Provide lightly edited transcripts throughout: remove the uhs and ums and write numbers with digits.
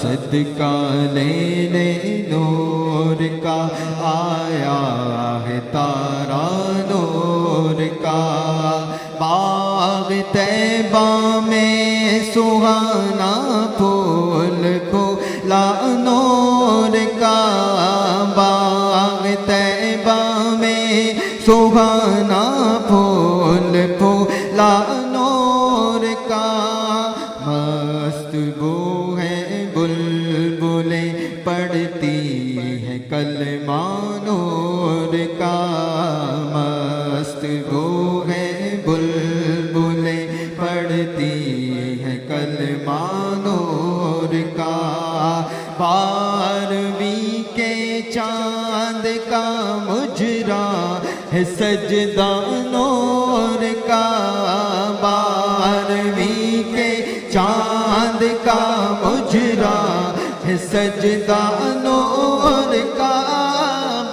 صدقہ لینے نور کا آیا ہے تارا نور کا باغ طیبہ میں سہانا پھول کھلا نور کا باغ طیبہ میں سہانا پھول کھلا نور کا مست بو ہے بلبلیں پڑھتی ہے کلمہ نور کا مست بو ہے بلبلیں پڑھتی ہے کلمہ نور کا بارہویں کے چاند کا مجرا ہے سجدہ نور کا بارہویں کے چاند کا مجرا ہے سجدہ نور کا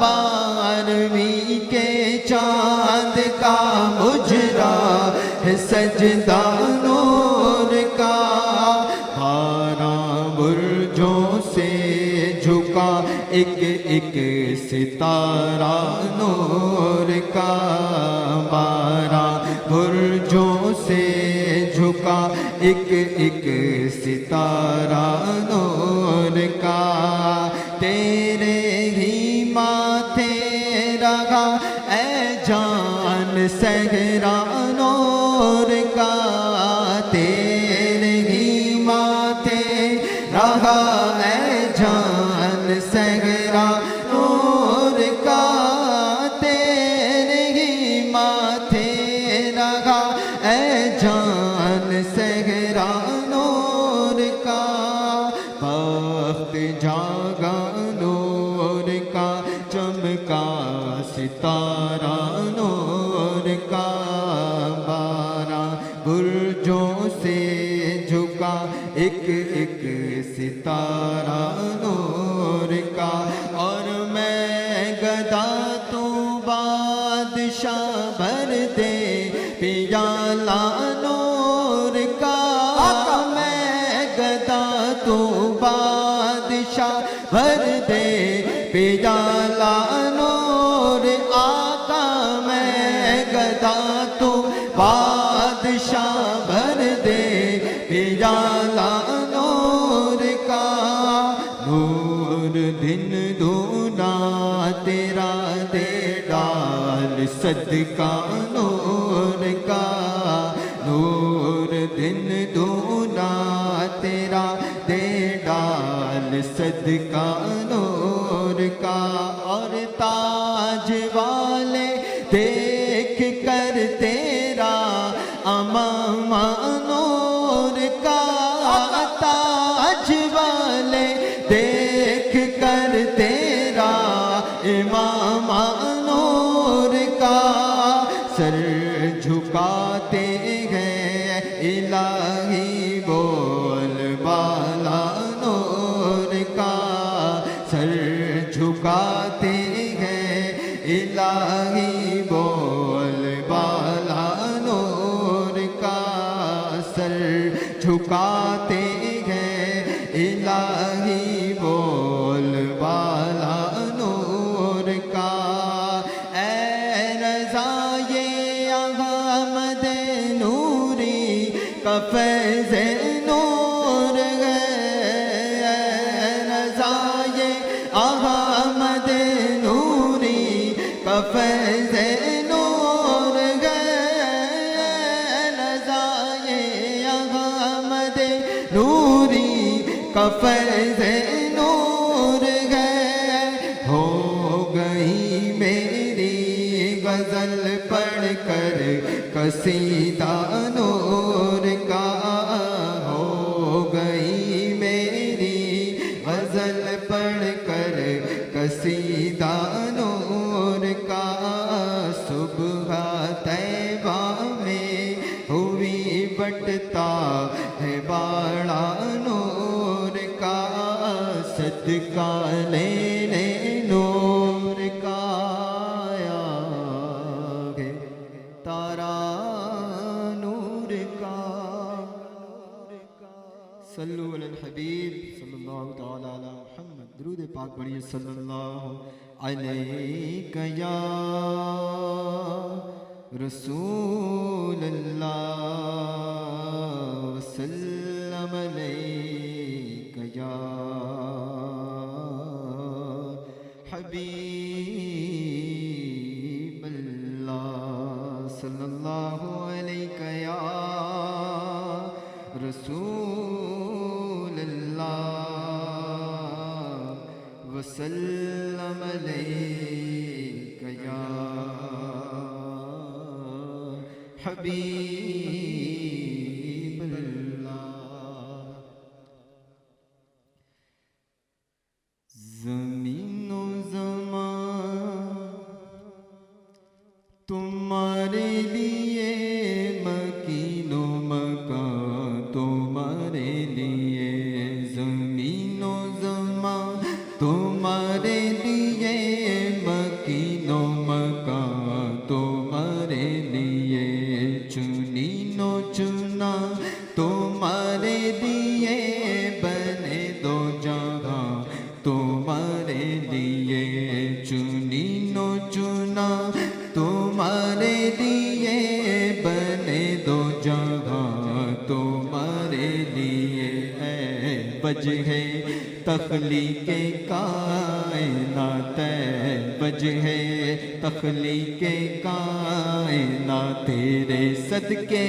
بارہویں کے چاند کا مجرا ہے سجدہ نور کا بارہ برجوں سے جھکا ایک ایک ستارہ نور کا بارہ برجوں سے جھکا ایک ایک ستارہ نور کا تیرے ہی ماتھے رہا اے جان صحرا نور کا تیرے ہی ماتھے رہا اے جان صحرا نور کا تیرے ہی ماتھے رہا اے جان صحرا نور کا بخت جاگا نور کا چمکا ستارہ نور کا بارہ برجوں سے جھکا ایک ایک ستارہ نور کا اور میں گدا تو بادشاہ بھر دے پیالہ نور کا میں گدا تو بادشاہ بھر دے پیالہ نور آقا میں گدا تو بادشاہ بھر دے پیالہ نور کا نور دن دونا تیرا دے ڈال صدقہ نور کا نور دن دونا تیرا دے ڈال صدقہ نور کا اور تاج والے دیکھ کر تیرا امام نور کا تاج والے دیکھ کر تیرا امام نور کا سر جھکاتے ہیں الہی بول بالا نور کا سر جھکاتے ہیں الہی بول بالا نور کا سر جھکاتے ہیں الہی بول بالا نور کا اے رضا یہ احمد نوری کا فیض نور ہے اے رضا یہ احمد نوری کا فیض نور ہے رضا یہ احمد نوری کا فیض نور ہے ہو گئی میری غزل پڑھ کر قصیدہ نور کا ہو گئی میری غزل پڑھ کر قصیدہ نور کا صبح طیبہ میں ہوئی بٹتا ہے باڑا نور کا صدقہ لینے نور کا آیا ہے تارا نور کا صلو علی الحبیب صلی اللہ درود پاک پڑھیے صلی اللہ علیہ یا رسول اللہ وسلم علیہ یا حبیب اللہ صلی اللہ علیہ یا رسول اللہ وسلم علیک یا حبیب اللہ زمین و زمان تمہارے لیے مکین و مکان تمہارے لیے زمین و زمان تمہارے لیے مکین و مکان تمہارے لیے چنین و چنا تمہارے لیے بنے دو جہاں تمہارے لیے چنین و چنا تمہارے لیے بنے دو جہاں تمہارے لیے ہے وجہ تخلیق کائنات وجہ تخلیق کائنات تیرے صدقے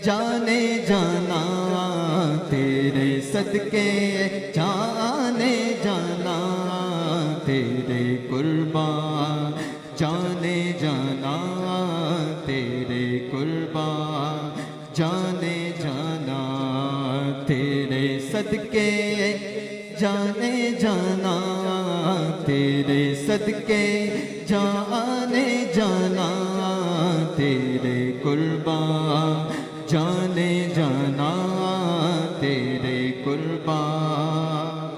جانے جانا تیرے صدقے جانے جانا تیرے قربان جانے جانا تیرے قربان جانے جانا تیرے صدقے جانے جانا تیرے صدقے جانے جانا تیرے قربان جانے جانا تیرے قربان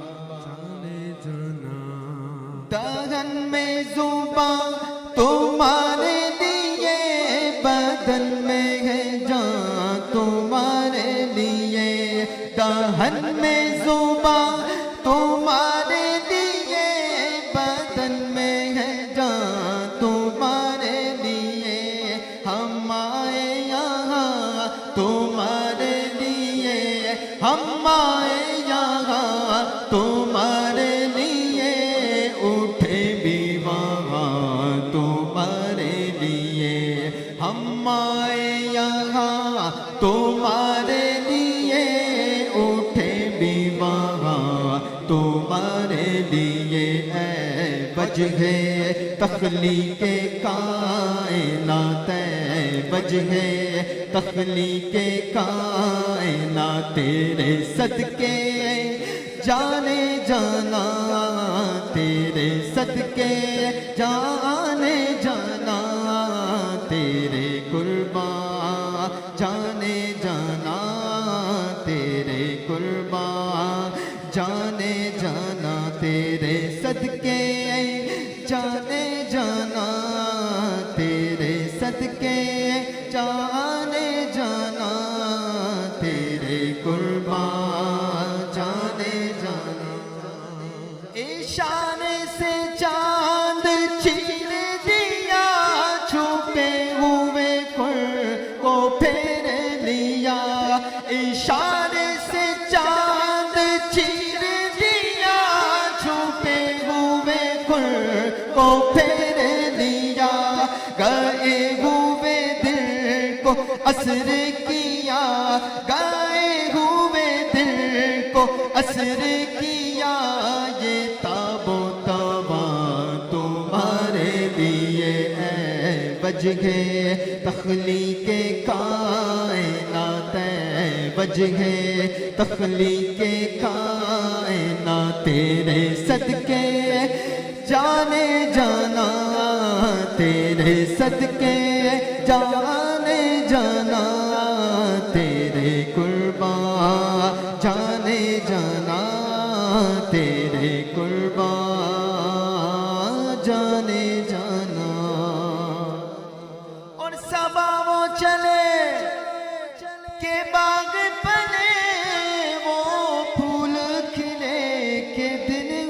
جانے جانا دہن میں زبان تمہارے لیے بدن میں ہے جان تمہارے لیے دہن میں زبان تمہارے لیے بدن میں ہے جان تمہارے لیے ہم آئے یہاں تمہارے لیے ہم آئے یہاں تمہارے لیے اٹھے بھی وہاں تمہارے لیے ہم آئے یہاں تمہارے لیے اٹھے بھی وہاں تمہارے لیے اے وجہ تخلیق کائنات وجہ تخلیق کائنات تیرے صدقے جانے جانا تیرے صدقے جانے جانا تیرے قربان جانے جانا تیرے قربان جانے جانا تیرے صدقے جانے جانا تیرے صدقے جانے جانا تیرے قربان جانے جانا اشارے سے چاند چیر دیا چھپے ہوئے کو پھیر لیا اشارے سے چاند چیر دیا چھپے ہوئے کو پھیر لیا گئے ہوئے دل کو اثر کیا گئے ہوئے دل کو اثر کیا یہ تاب و توبہ تمہارے لیے ہے وجہ تخلیق کائنات وجہ تخلیق کائنات تیرے صدقے جانے جانا تیرے صدقے جانے جانا تیرے قربان جانے جانا تیرے قربان جانے جانا اور صبا وہ چلے کہ باغ پلے وہ پھول کھلے کہ دن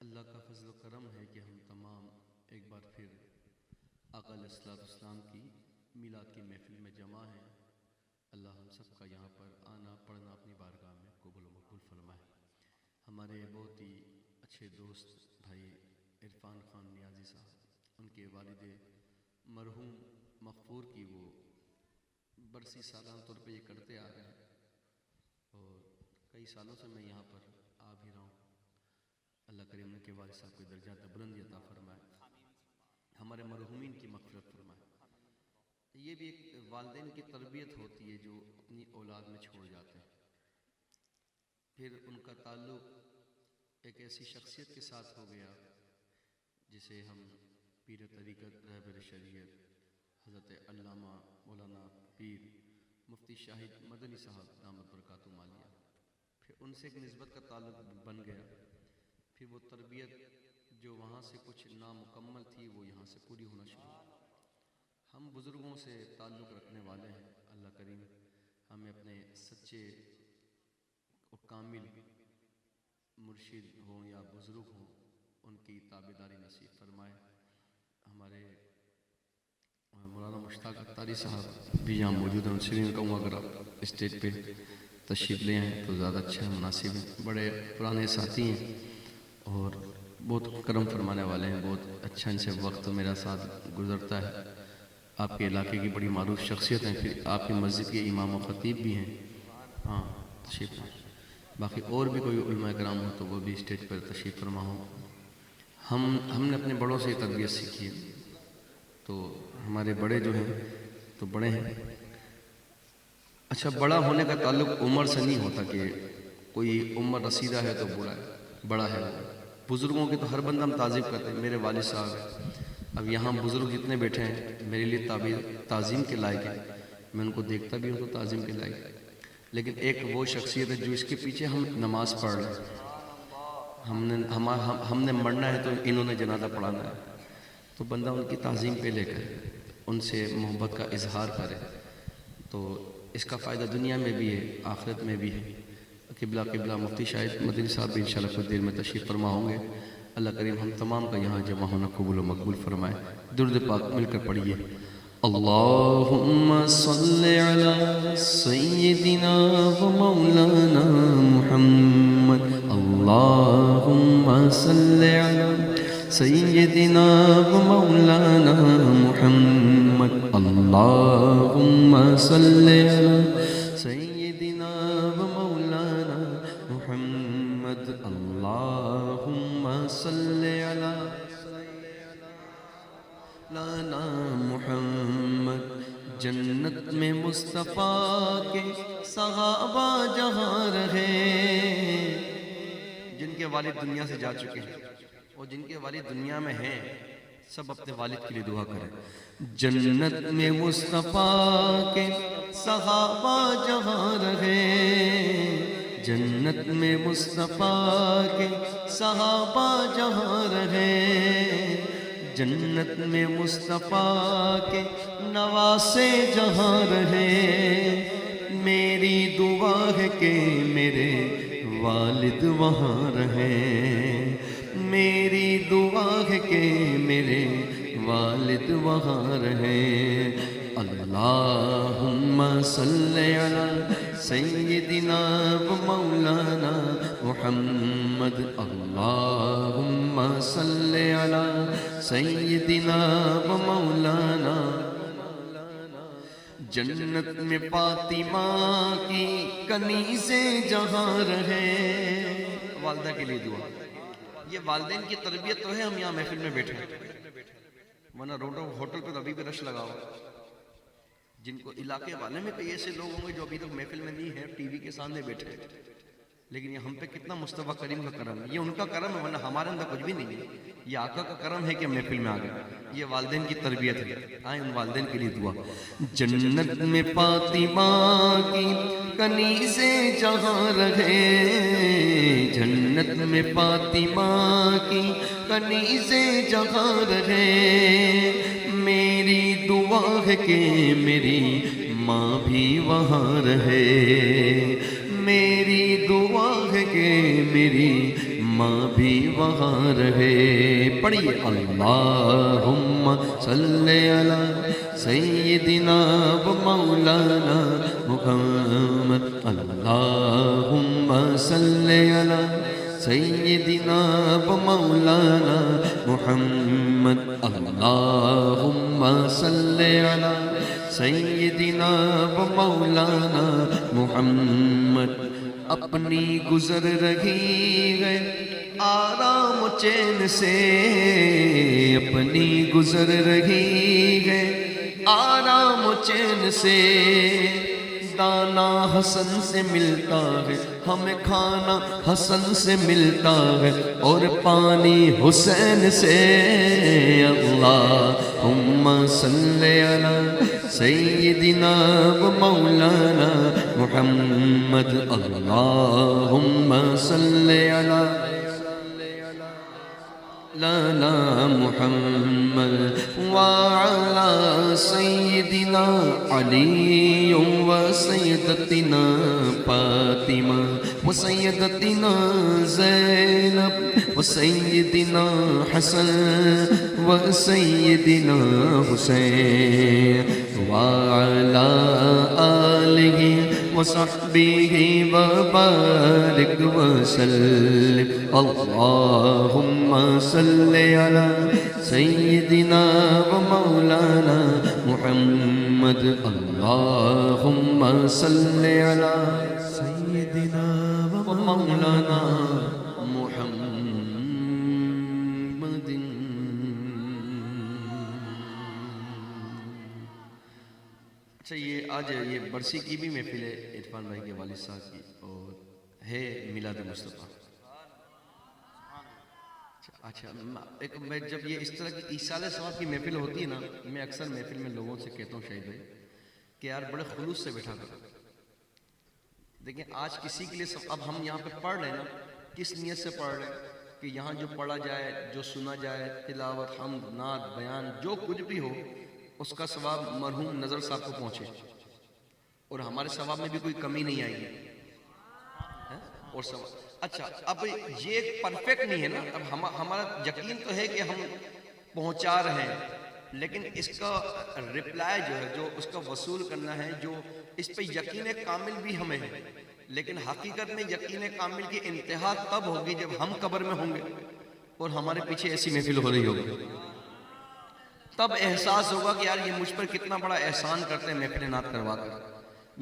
اللہ کا فضل و کرم ہے کہ ہم تمام ایک بار پھر آقا علیہ السلام کی میلاد کی محفل میں جمع ہیں۔ اللہ ہم سب کا یہاں پر آنا پڑھنا اپنی بارگاہ میں قبول و مقبول فرمائے۔ ہمارے بہت ہی اچھے دوست بھائی عرفان خان نیازی صاحب، ان کے والد مرحوم مغفور کی وہ برسی سالانہ طور پہ یہ کرتے آ رہے ہیں، اور کئی سالوں سے میں یہاں پر آ بھی رہا ہوں۔ اللہ کریم ان کے والد صاحب کو درجات بلندی عطا فرمائے، ہمارے مرحومین کی مغفرت فرمائے۔ یہ بھی ایک والدین کی تربیت ہوتی ہے جو اپنی اولاد میں چھوڑ جاتے ہیں، پھر ان کا تعلق ایک ایسی شخصیت کے ساتھ ہو گیا جسے ہم پیر طریقت رہبر شریعت حضرت علامہ مولانا پیر مفتی شاہد مدنی صاحب دامت برکاتہ عالیہ، پھر ان سے ایک نسبت کا تعلق بن گیا۔ پھر وہ تربیت جو وہاں سے کچھ نامکمل تھی وہ یہاں سے پوری ہونا شروع ہوئی۔ ہم بزرگوں سے تعلق رکھنے والے ہیں، اللہ کریم ہمیں اپنے سچے اور کامل مرشد ہوں یا بزرگ ہوں ان کی تابعداری نصیب فرمائے۔ ہمارے مولانا مشتاق اختاری صاحب بھی یہاں موجود ہیں، ان سے بھی میں کہوں اگر آپ اسٹیج پہ تشریف لے آئیں تو زیادہ اچھا مناسب ہے۔ بڑے پرانے ساتھی ہیں اور بہت کرم فرمانے والے ہیں، بہت اچھا ان سے وقت میرا ساتھ گزرتا ہے۔ آپ کے علاقے کی بڑی معروف شخصیت ہیں، پھر آپ کی مسجد کے امام و خطیب بھی ہیں۔ ہاں تشریف لیں، باقی اور بھی کوئی علماء کرام ہو تو وہ بھی اسٹیج پر تشریف فرما ہو۔ ہم نے اپنے بڑوں سے تربیت سیکھی ہے، تو ہمارے بڑے جو ہیں تو بڑے ہیں. اچھا، بڑا ہونے کا تعلق عمر سے نہیں ہوتا کہ کوئی عمر رسیدہ ہے تو بڑا ہے. بزرگوں کی تو ہر بندہ ہم تعظیم کرتے ہیں. میرے والد صاحب ہیں، اب یہاں بزرگ جتنے بیٹھے ہیں میرے لیے تعظیم کے لائق ہے. میں ان کو دیکھتا بھی ہوں تو تعظیم کے لائق ہے. لیکن ایک وہ شخصیت ہے جو اس کے پیچھے ہم نماز پڑھ رہے ہیں. ہم نے مرنا ہے تو انہوں نے جنازہ پڑھانا ہے، تو بندہ ان کی تعظیم پہ لے کر ان سے محبت کا اظہار کرے تو اس کا فائدہ دنیا میں بھی ہے، آخرت میں بھی ہے. قبلہ مفتی شاہد مدنی صاحب بھی انشاءاللہ کچھ دیر میں تشریف فرما ہوں گے. اللہ کریم ہم تمام کا یہاں جمع ہونا قبول و مقبول فرمائے. درود پاک مل کر پڑھیے. اللہم صلی علی سیدنا و مولانا محمد. اللہم صلی علی سیدنا و مولانا محمد. اللہم صلی علی سیدنا و مولانا محمد. اللہم صلی علی لانا محمد. جنت میں مصطفیٰ کے صحابہ جہاں رہے، جن کے والد دنیا سے جا چکے ہیں اور جن کے والد دنیا میں ہیں، سب اپنے والد کے لیے دعا کریں. جنت میں مصطفیٰ کے صحابہ جہاں رہے، جنت میں مصطفیٰ کے صحابہ جہاں رہے، جنت میں مصطفیٰ کے نواسے جہاں رہے. میری دعا ہے کہ میرے والد وہاں رہے، میری دعا ہے کہ میرے والد وہاں رہے. اللہم صلی علی سیدنا و مولانا محمد. اللہم صلی علی سیدنا و مولانا. جنت میں فاطمہ کی کنیزیں جہاں رہے. والدہ کے لیے دعا. یہ والدین کی تربیت تو ہے ہم یہاں محفل میں بیٹھے ہیں، ورنہ ہوٹل پہ تو ابھی بھی رش لگا ہو. جن کو علاقے والے میں کئی ایسے لوگ ہوں گے جو ابھی تک محفل میں نہیں ہے، ٹی وی کے سامنے بیٹھے ہیں، لیکن یہ ہم پہ کتنا مصطفیٰ کریم کا کرم ہے. یہ ان کا کرم ہے، ورنہ ہمارے اندر کچھ بھی نہیں ہے. یہ آقا کا کرم ہے کہ محفل میں آ گئے. یہ والدین کی تربیت ہے. آئیں ان والدین کے لیے دعا. جنت میں فاطمہ کی کنیزیں جہاں رہے، جنت میں فاطمہ کی کنیزیں جہاں رہے. میری دعا ہے کہ میری ماں بھی وہاں رہے، میری دعا ہے کہ میری ماں بھی وہاں رہے. پڑھیے. اللہم صلی علی سیدنا و مولانا محمد. اللہم صلی علی سیدنا و مولانا محمد. اللہم صلی علی سیدنا و مولانا محمد. اپنی گزر رہی ہے آرام چین سے، اپنی گزر رہی ہے آرام چین سے. دانا حسن سے ملتا ہے، ہمیں کھانا حسن سے ملتا ہے، اور پانی حسین سے. اللہم صلی علی سیدنا و مولانا محمد. اللہم صلی علی لانا محمد وعلى سيدنا علي وسيدتنا فاطمة وسيدتنا زينب وسيدنا حسن وسيدنا حسين وعلى آله وصحبه وبارك وسلم. اللهم صل على سيدنا ومولانا محمد. اللهم صل على سيدنا ومولانا محمد. اچھا یہ آج یہ برسی کی بھی محفل ہے عرفان بھائی کے والد صاحب کی اور ہے میلاد مصطفیٰ. اچھا میں جب یہ اس طرح کی ایصال ثواب کی محفل ہوتی ہے نا میں اکثر محفل میں لوگوں سے کہتا ہوں شاہد بھائی کہ یار بڑے خلوص سے بیٹھا کرو. دیکھیں آج کسی کے لیے اب ہم یہاں پہ پڑھ رہے ہیں نا کس نیت سے پڑھ رہے ہیں کہ یہاں جو پڑھا جائے جو سنا جائے تلاوت حمد نعت بیان جو کچھ بھی ہو اس کا ثواب مرحوم نظر صاحب کو پہنچے اور ہمارے ثواب میں بھی کوئی کمی نہیں آئے گی اور ثواب. اچھا اب یہ پرفیکٹ نہیں ہے نا. اب ہمارا یقین تو ہے کہ ہم پہنچا رہے ہیں لیکن اس کا رپلائی جو ہے جو اس کا وصول کرنا ہے جو اس پہ یقین کامل بھی ہمیں ہے لیکن حقیقت میں یقین کامل کی انتہا تب ہوگی جب ہم قبر میں ہوں گے اور ہمارے پیچھے ایسی محفل ہو رہی ہوگی. تب احساس ہوگا کہ یار یہ مجھ پر کتنا بڑا احسان کرتے ہیں محفل نعت کروا کر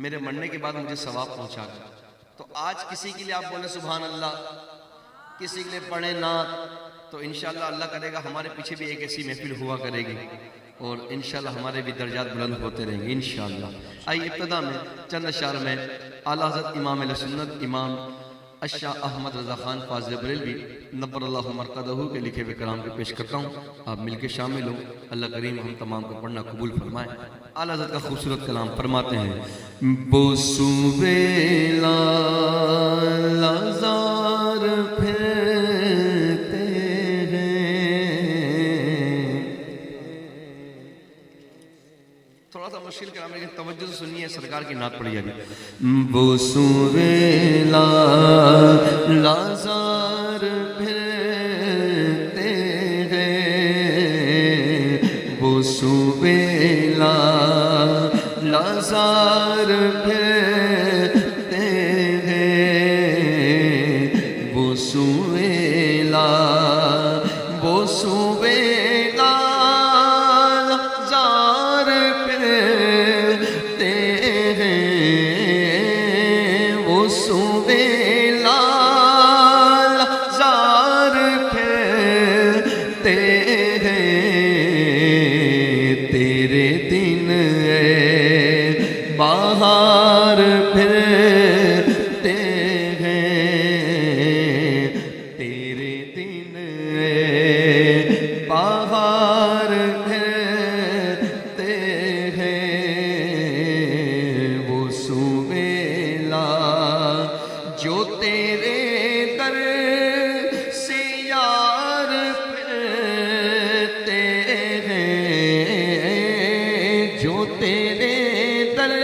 میرے مرنے کے بعد مجھے ثواب پہنچا کر. تو آج کسی کے لیے آپ بولیں سبحان اللہ کسی کے لیے پڑھیں نعت تو انشاءاللہ اللہ کرے گا ہمارے پیچھے بھی ایک ایسی محفل ہوا کرے گی اور انشاءاللہ ہمارے بھی درجات بلند ہوتے رہیں گے انشاءاللہ. آئیے ابتدا میں چند اشعار میں اعلیٰ حضرت امام اہل سنت امام الشاہ احمد رضا خان فاضل بریلوی نبر اللہ مرقدہ کے لکھے ہوئے کلام کے پیش کرتا ہوں. آپ مل کے شامل ہوں. اللہ کریم ہم تمام کو پڑھنا قبول فرمائے. اعلیٰ حضرت کا خوبصورت کلام فرماتے ہیں بوسویلا لازار پھرتے ہیں. تھوڑا سا مشکل کلام لیکن توجہ سے سنیے سرکار کی نعت پڑھی جائے. بوسویلا لازار پھرتے ہیں بوسویلا لازار پھرتے ہیں بوسویلا بوسویلا لازار پھرتے ہیں بوسویلا لازار پھرتے ہیں تیرے دن باہر پھرتے ہیں تیرے دن باہر پھرتے ہیں وہ سویلا جو تیرے در سے یار پھرتے ہیں جو تیرے در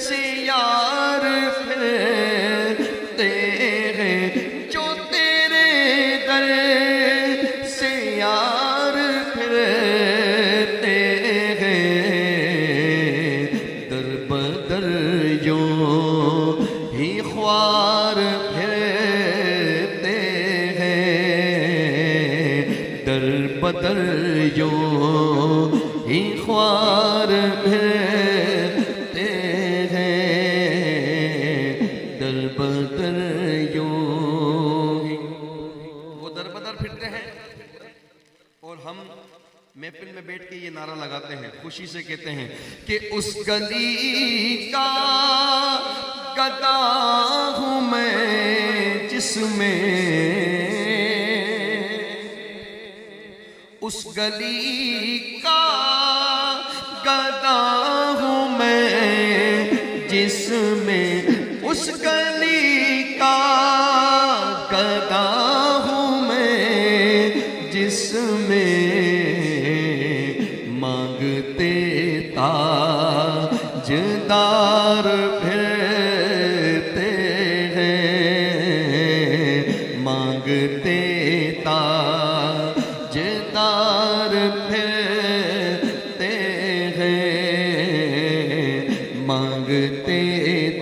سے یار پھرتے ہیں جو تیرے در سے یار پھرتے ہیں در بدر یوں ہی خوار پھرتے ہیں در بدر یوں ہی خوار پھرتے ہیں در بدر یوں ہی وہ در بدر پھرتے ہیں اور ہم محفل میں بیٹھ کے یہ نعرہ لگاتے ہیں خوشی سے کہتے ہیں کہ اس گلی کا گدا ہوں میں جس میں اس گلی کا گدا ہوں میں جس میں اس گلی کا گدا ہوں میں جس میں مانگتے تاجدار پھرتے ہیں مانگتے تاجدار پھرتے ہیں مانگتے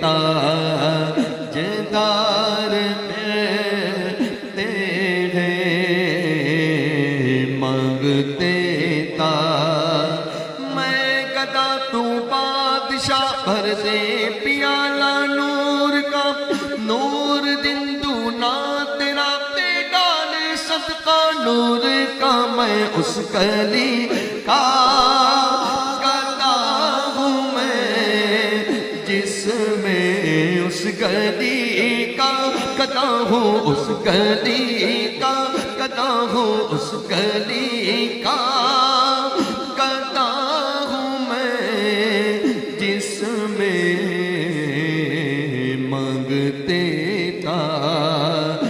تاجدار پھرتے ہیں مانگتے میں گدا تو بادشاہ بھر دے پیالہ نور کا نور دن دونا تیرا پہ ڈال صدقہ نور کا میں اس گلی کا گدا ہوں گلی کا گدا ہوں، اس گلی کا گدا ہوں، اس گلی کا گدا ہوں میں، جس میں مانگتے تاجدار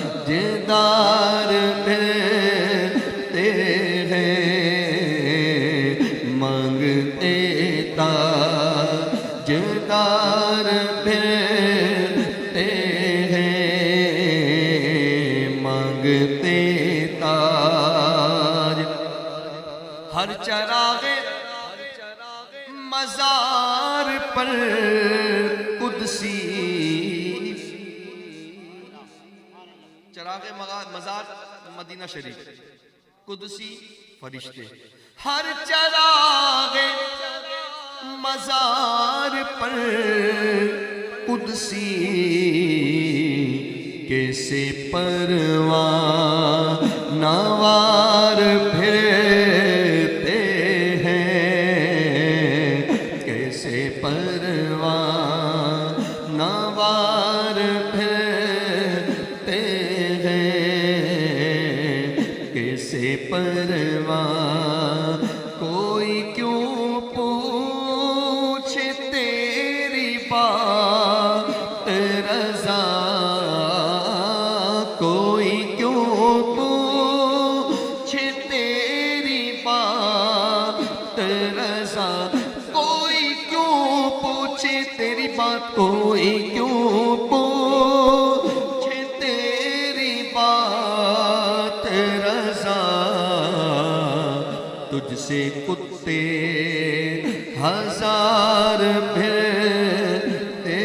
پھرتے ہیں، مانگتے تاجدار پھرتے ہیں، مانگتے تاج۔ ہر چراغ مزار پر قدسی، چراغ مزار مدینہ شریف، قدسی فرشتے، ہر چراغ مزار پر قدسی، کیسے پروان نوار پھرتے ہیں، کیسے پروان نوار پھرتے ہیں، کیسے پروان۔ کوئی کیوں پوچھے تیری بات رضا، کوئی کیوں پوچھے تیری بات رضا، کوئی کیوں پوچھے تیری بات، کوئی کیوں پوچھے تیری بات رضا، تجھ سے کتے ہزار پھرتے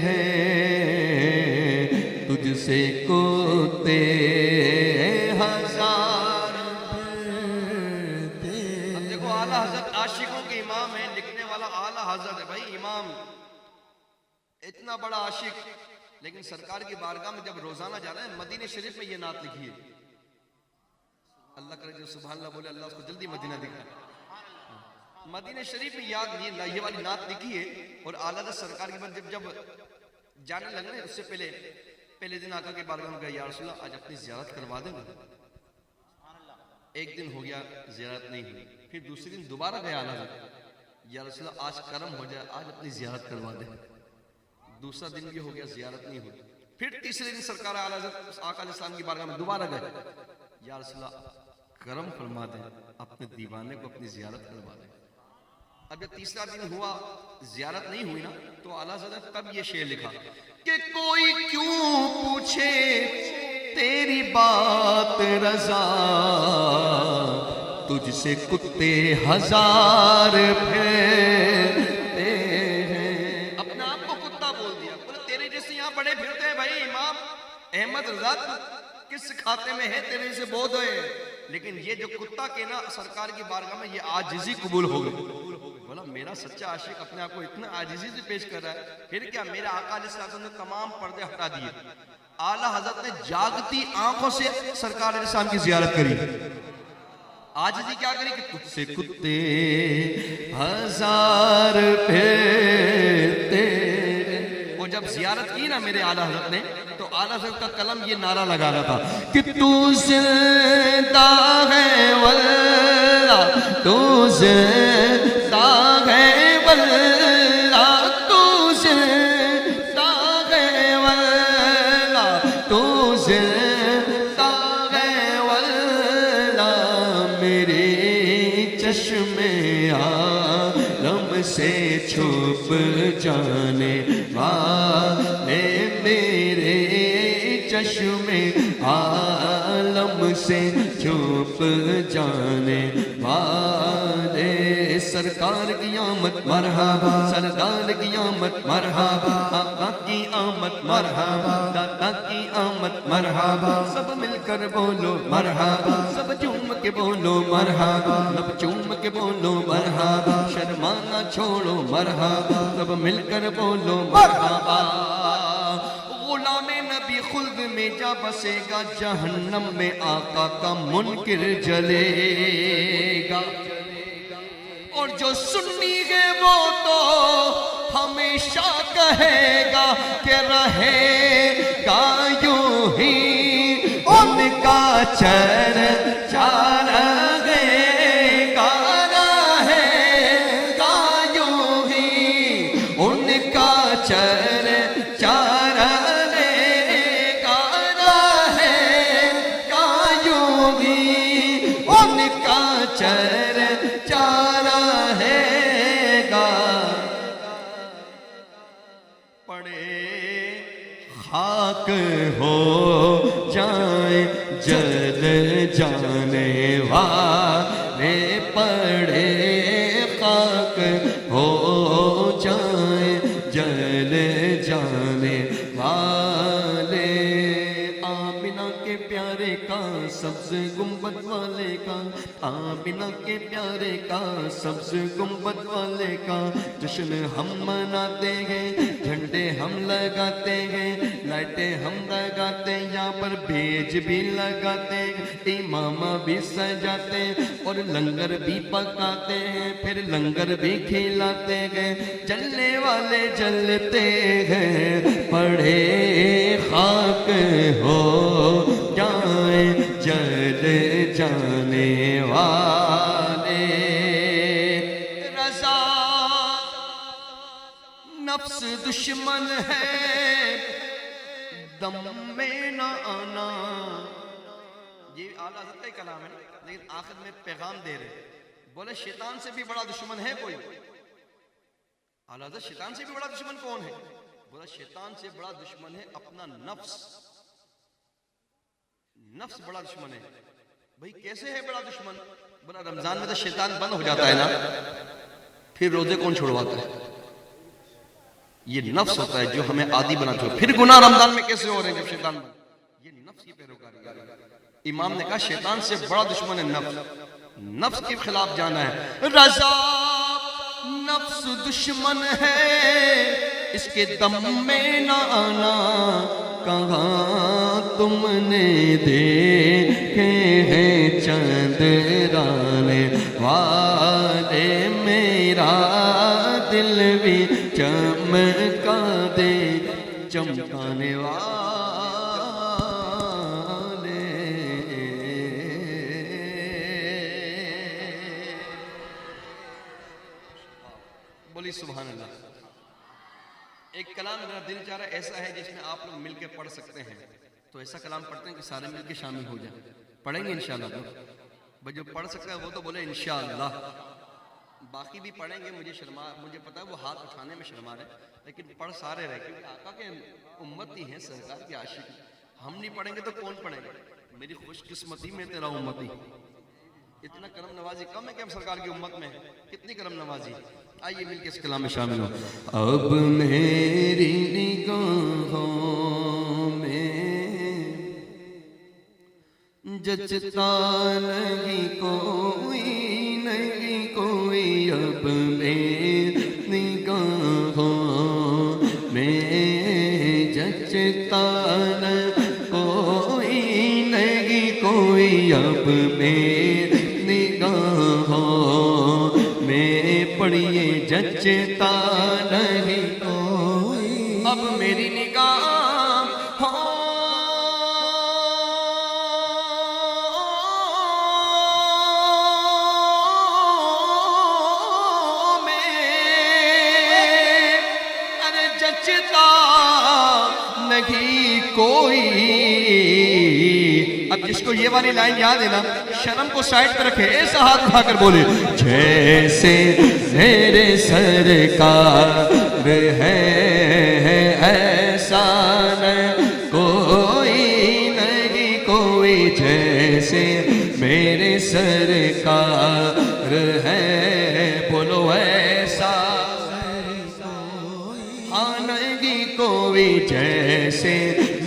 ہیں، تجھ سے کتے ہزار پھرتے ہیں۔ اب دیکھو اعلیٰ حضرت عاشقوں کے امام ہیں، لکھنے والا اعلیٰ حضرت ہے بھائی، امام اتنا بڑا عاشق، لیکن سرکار کی بارگاہ میں جب روزانہ جانا ہے، مدینہ شریف میں یہ نعت لکھی ہے۔ اللہ کرے جو سبحان اللہ بولے، اللہ اس کو جلدی مدینہ دکھائے۔ مدینہ شریف میں یہ والی نعت لکھی ہے، اور اعلیٰ حضرت سرکار کی بارگاہ جب جانے لگنا ہے، اس سے پہلے دن آقا کے بارگاہ میں کہا یا رسول اللہ آج اپنی زیارت کروا دیں گے۔ ایک دن ہو گیا زیارت نہیں ہوئی، پھر دوسرے دن دوبارہ گیا اعلیٰ حضرت، یا رسول اللہ آج کرم ہو جائے، آج اپنی زیارت کروا دیں۔ دوسرا دن بھی ہو گیا زیارت نہیں ہوئی، پھر تیسرے دن سرکار اعلیٰ حضرت آقا علیہ السلام کی بارگاہ میں دوبارہ گئے، یا رسول اللہ کرم فرما دیں، اپنے دیوانے کو اپنی زیارت کروا دیں۔ اب جب تیسرا دن ہوا زیارت نہیں ہوئی نا، تو اعلیٰ حضرت تب یہ شعر لکھا کہ کوئی کیوں پوچھے تیری بات رضا، تجھ سے کتے ہزار پھرتے ہیں۔ اپنے آپ کو کتا بول دیا، بولے تیرے جیسے یہاں بڑے پھرتے ہیں بھائی، امام احمد رضا کس کھاتے میں ہے، تیرے سے بہت ہوئے، لیکن یہ جو کتا کے نا سرکار کی بارگاہ میں یہ عاجزی قبول ہو گئی۔ بولا میرا سچا عاشق اپنے آپ کو اتنا عاجزی سے پیش کر رہا ہے، پھر کیا میرے آقا علیہ السلام نے تمام پردے ہٹا دیے، اعلیٰ حضرت نے جاگتی آنکھوں سے سرکار علیہ السلام کی زیارت کری۔ عاجزی کیا کری کہ تجھ سے کتے ہزار پھرتے، وہ جب زیارت کی نا میرے اعلیٰ حضرت نے، تو اعلیٰ حضرت کا قلم یہ نعرہ لگا رہا تھا کہ تو زندہ ہے واللہ، تو زندہ ہے واللہ، تو زندہ ہے واللہ، تو زندہ ہے واللہ، میرے چشم عالم سے چھپ جانے والے، میرے چشم عالم سے چھپ جانے والے، سرکار کی آمد مرحبا، سردار کی آمد مرحبا، آقا کی آمد مرحبا، دادا کی آمد مرحبا، سب مل کر بولو مرحبا، سب جھوم کے بولو مرحبا، سب چوم کے بولو مرحبا، شرمانا چھوڑو مرحبا، سب مل کر بولو مرحبا۔ غلام نبی خلد میں جا بسے گا، جہنم میں آقا کا منکر جلے گا، اور جو سنی ہے وہ تو ہمیشہ کہے گا کہ رہے گا یوں ہی ان کا چرچا رہے گا یوں ہی ان کا چرچا رہے گا یوں ہی ان کا چرچا رہے گا پڑے خاک ہو جائیں جل جانے والے پڑے خاک ہو جائیں جل جانے والے آمینہ کے پیارے کا سبز گنبد والے کا آمینہ کے پیارے کا سبز گنبد والے کا جشن ہم مناتے ہیں جھنڈے ہم لگاتے ہیں لائٹیں ہم لگاتے ہیں یہاں پر بیج بھی لگاتے ہیں امام بھی سجاتے ہیں اور لنگر بھی پکاتے ہیں پھر لنگر بھی کھلاتے ہیں جلنے والے جلتے ہیں پڑے خاک ہو جائیں جل جانے والے رضا نفس دشمن ہے دم میں نہ آنا یہ اعلیٰ حضرت کا ہی کلام ہے لیکن آخر میں پیغام دے رہے بولے شیطان سے بھی بڑا دشمن ہے کوئی اعلیٰ حضرت شیطان سے بھی بڑا دشمن کون ہے بولا شیطان سے بڑا دشمن ہے اپنا نفس نفس بڑا دشمن ہے بھئی کیسے ہے بڑا دشمن بولا رمضان میں تو شیطان بند ہو جاتا ہے نا پھر روزے کون چھوڑواتا ہے یہ نفس ہوتا ہے جو ہمیں عادی بنا چھوڑ پھر گناہ رمضان میں کیسے ہو رہے ہیں جب شیطان بند یہ نفس کی پیروکاری ہے امام نے کہا شیطان سے بڑا دشمن ہے نفس نفس کے خلاف جانا ہے رضا نفس دشمن ہے اس کے دم میں نہ آنا کہاں تم نے دیکھے ہیں چندرانے والے میرا دل بھی چمکا دے چمکانے والے بولی سبحان اللہ ایک کلام میرا دل چاہ رہا ہے ایسا ہے جس میں آپ لوگ مل کے پڑھ سکتے ہیں تو ایسا کلام پڑھتے ہیں کہ سارے مل کے شامل ہو جائیں پڑھیں گے انشاءاللہ بھئی جو پڑھ سکتا ہے وہ تو بولے انشاءاللہ باقی بھی پڑھیں گے مجھے پتا ہے وہ ہاتھ اٹھانے میں شرما رہے لیکن پڑھ سارے رہے کیونکہ آقا کے امتی ہیں سرکار کے عاشق ہم نہیں پڑھیں گے تو کون پڑھیں گے میری خوش قسمتی میں تیرا امتی اتنا کرم نوازی کم ہے کہ ہم سرکار کی امت میں کتنی کرم نوازی آئیے مل کے اس کلام میں شامل ہو اب میری نگاہوں میں جچتا نہیں کوئی اب میری نگاہوں میں جچتا کوئی اب میری نگاہوں میں پڑھیے جچتا نہیں کوئی اب میری نگاہوں جچتا نہیں کوئی اب جس کو یہ والی لائن یاد ہے نا شرم کو سائڈ پہ رکھے ایسا ہاتھ اٹھا کر بولے جیسے میرے سرکار ہے ایسا کوئی نہیں کوئی جیسے میرے سرکار ہے بولو ایسا نہیں کوئی جیسے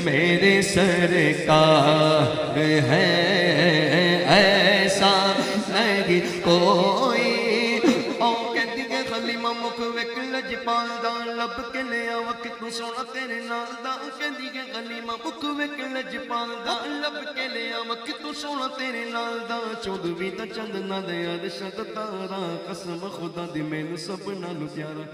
میرے سرکار ہے ایسا نہیں کوئی او کہتی کہ ਖਲੀਮਾ ਮੁਖ ਵੇਖ ਲਜਪਾਲ ਦਾ ਲੱਭ ਕੇ ਲਿਆ ਵਕ ਤੂੰ ਸੋਹਣਾ ਤੇਰੇ ਨਾਲ ਦਾ ਕਹਿੰਦੀ ਹੈ ਖਲੀਮਾ ਮੁਖ ਵੇਖ ਲਜਪਾਲ ਦਾ ਲੱਭ ਕੇ ਲਿਆ ਵਕ ਤੂੰ ਸੋਹਣਾ ਤੇਰੇ ਨਾਲ ਦਾ 14ਵੀਂ ਦਾ ਚੰਦ ਨਾ ਦੇ ਅਰਸ਼ਾਂ ਦਾ ਤਾਰਾ ਕਸਮ ਖੁਦਾ ਦੀ ਮੈਨੂੰ ਸਭ ਨਾਲੋਂ ਪਿਆਰਾ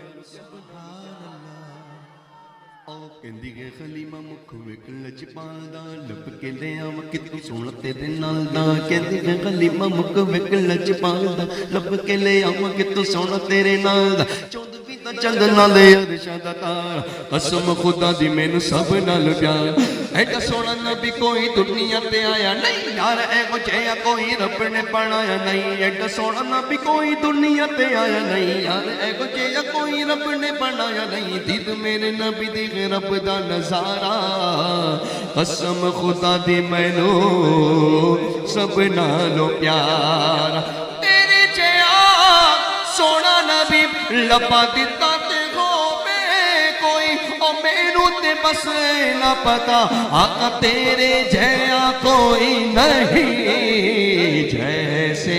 ਕਹਿੰਦੀ ਹੈ ਖਲੀਮਾ ਮੁਖ ਵੇਖ ਲਜਪਾਲ ਦਾ ਲੱਭ ਕੇ ਲਿਆ ਵਕ ਤੂੰ ਸੋਹਣਾ ਤੇਰੇ ਨਾਲ ਦਾ ਕਹਿੰਦੀ ਹੈ ਖਲੀਮਾ ਮੁਖ ਵੇਖ ਲਜਪਾਲ ਦਾ ਲੱਭ ਕੇ ਲਿਆ ਵਕ ਤੂੰ ਸੋਹਣਾ ਤੇਰੇ ਨਾਲ ਦਾ 14ਵੀਂ ਦਾ ਚੰਦ ਨਾਲ ਦੇ ਅਰਸ਼ਾਂ ਦਾ ਤਾਰਾ ਕਸਮ ਖੁਦਾ ਦੀ ਮੈਨੂੰ ਸਭ ਨਾਲ ਪਿਆਰ ਐਡਾ ਸੋਹਣਾ ਨਬੀ ਕੋਈ ਦੁਨੀਆ ਤੇ ਆਇਆ ਨਹੀਂ ਯਾਰ ਇਹੋ ਜਿਹਾ ਕੋਈ ਰੱਬ ਨੇ ਬਣਾਇਆ ਨਹੀਂ ਐਡਾ ਸੋਹਣਾ ਨਬੀ ਕੋਈ ਦੁਨੀਆ ਤੇ ਆਇਆ ਨਹੀਂ ਯਾਰ ਇਹੋ ਜਿਹਾ ਕੋਈ ਰੱਬ ਨੇ ਬਣਾਇਆ ਨਹੀਂ ਦੀਦ ਮੇਰੇ ਨਬੀ ਦੀ ਰੱਬ ਦਾ ਨਜ਼ਾਰਾ ਕਸਮ ਖੁਦਾ ਦੀ ਮੈਨੂੰ ਸਭ ਨਾਲੋਂ ਪਿਆਰਾ ਤੇਰੇ ਜਿਹਾ ਸੋਹਣਾ ਨਬੀ ਲੱਭਾ ਦਿੱਤਾ ਤੇ ਹੋਵੇ ਕੋਈ ਉਹ ਮੈਨੂੰ ਤੇ ਬਸ ਨਾ ਪਤਾ ਆਕਾ ਤੇਰੇ ਜਿਹਾ ਕੋਈ ਨਹੀਂ ਜੈਸੇ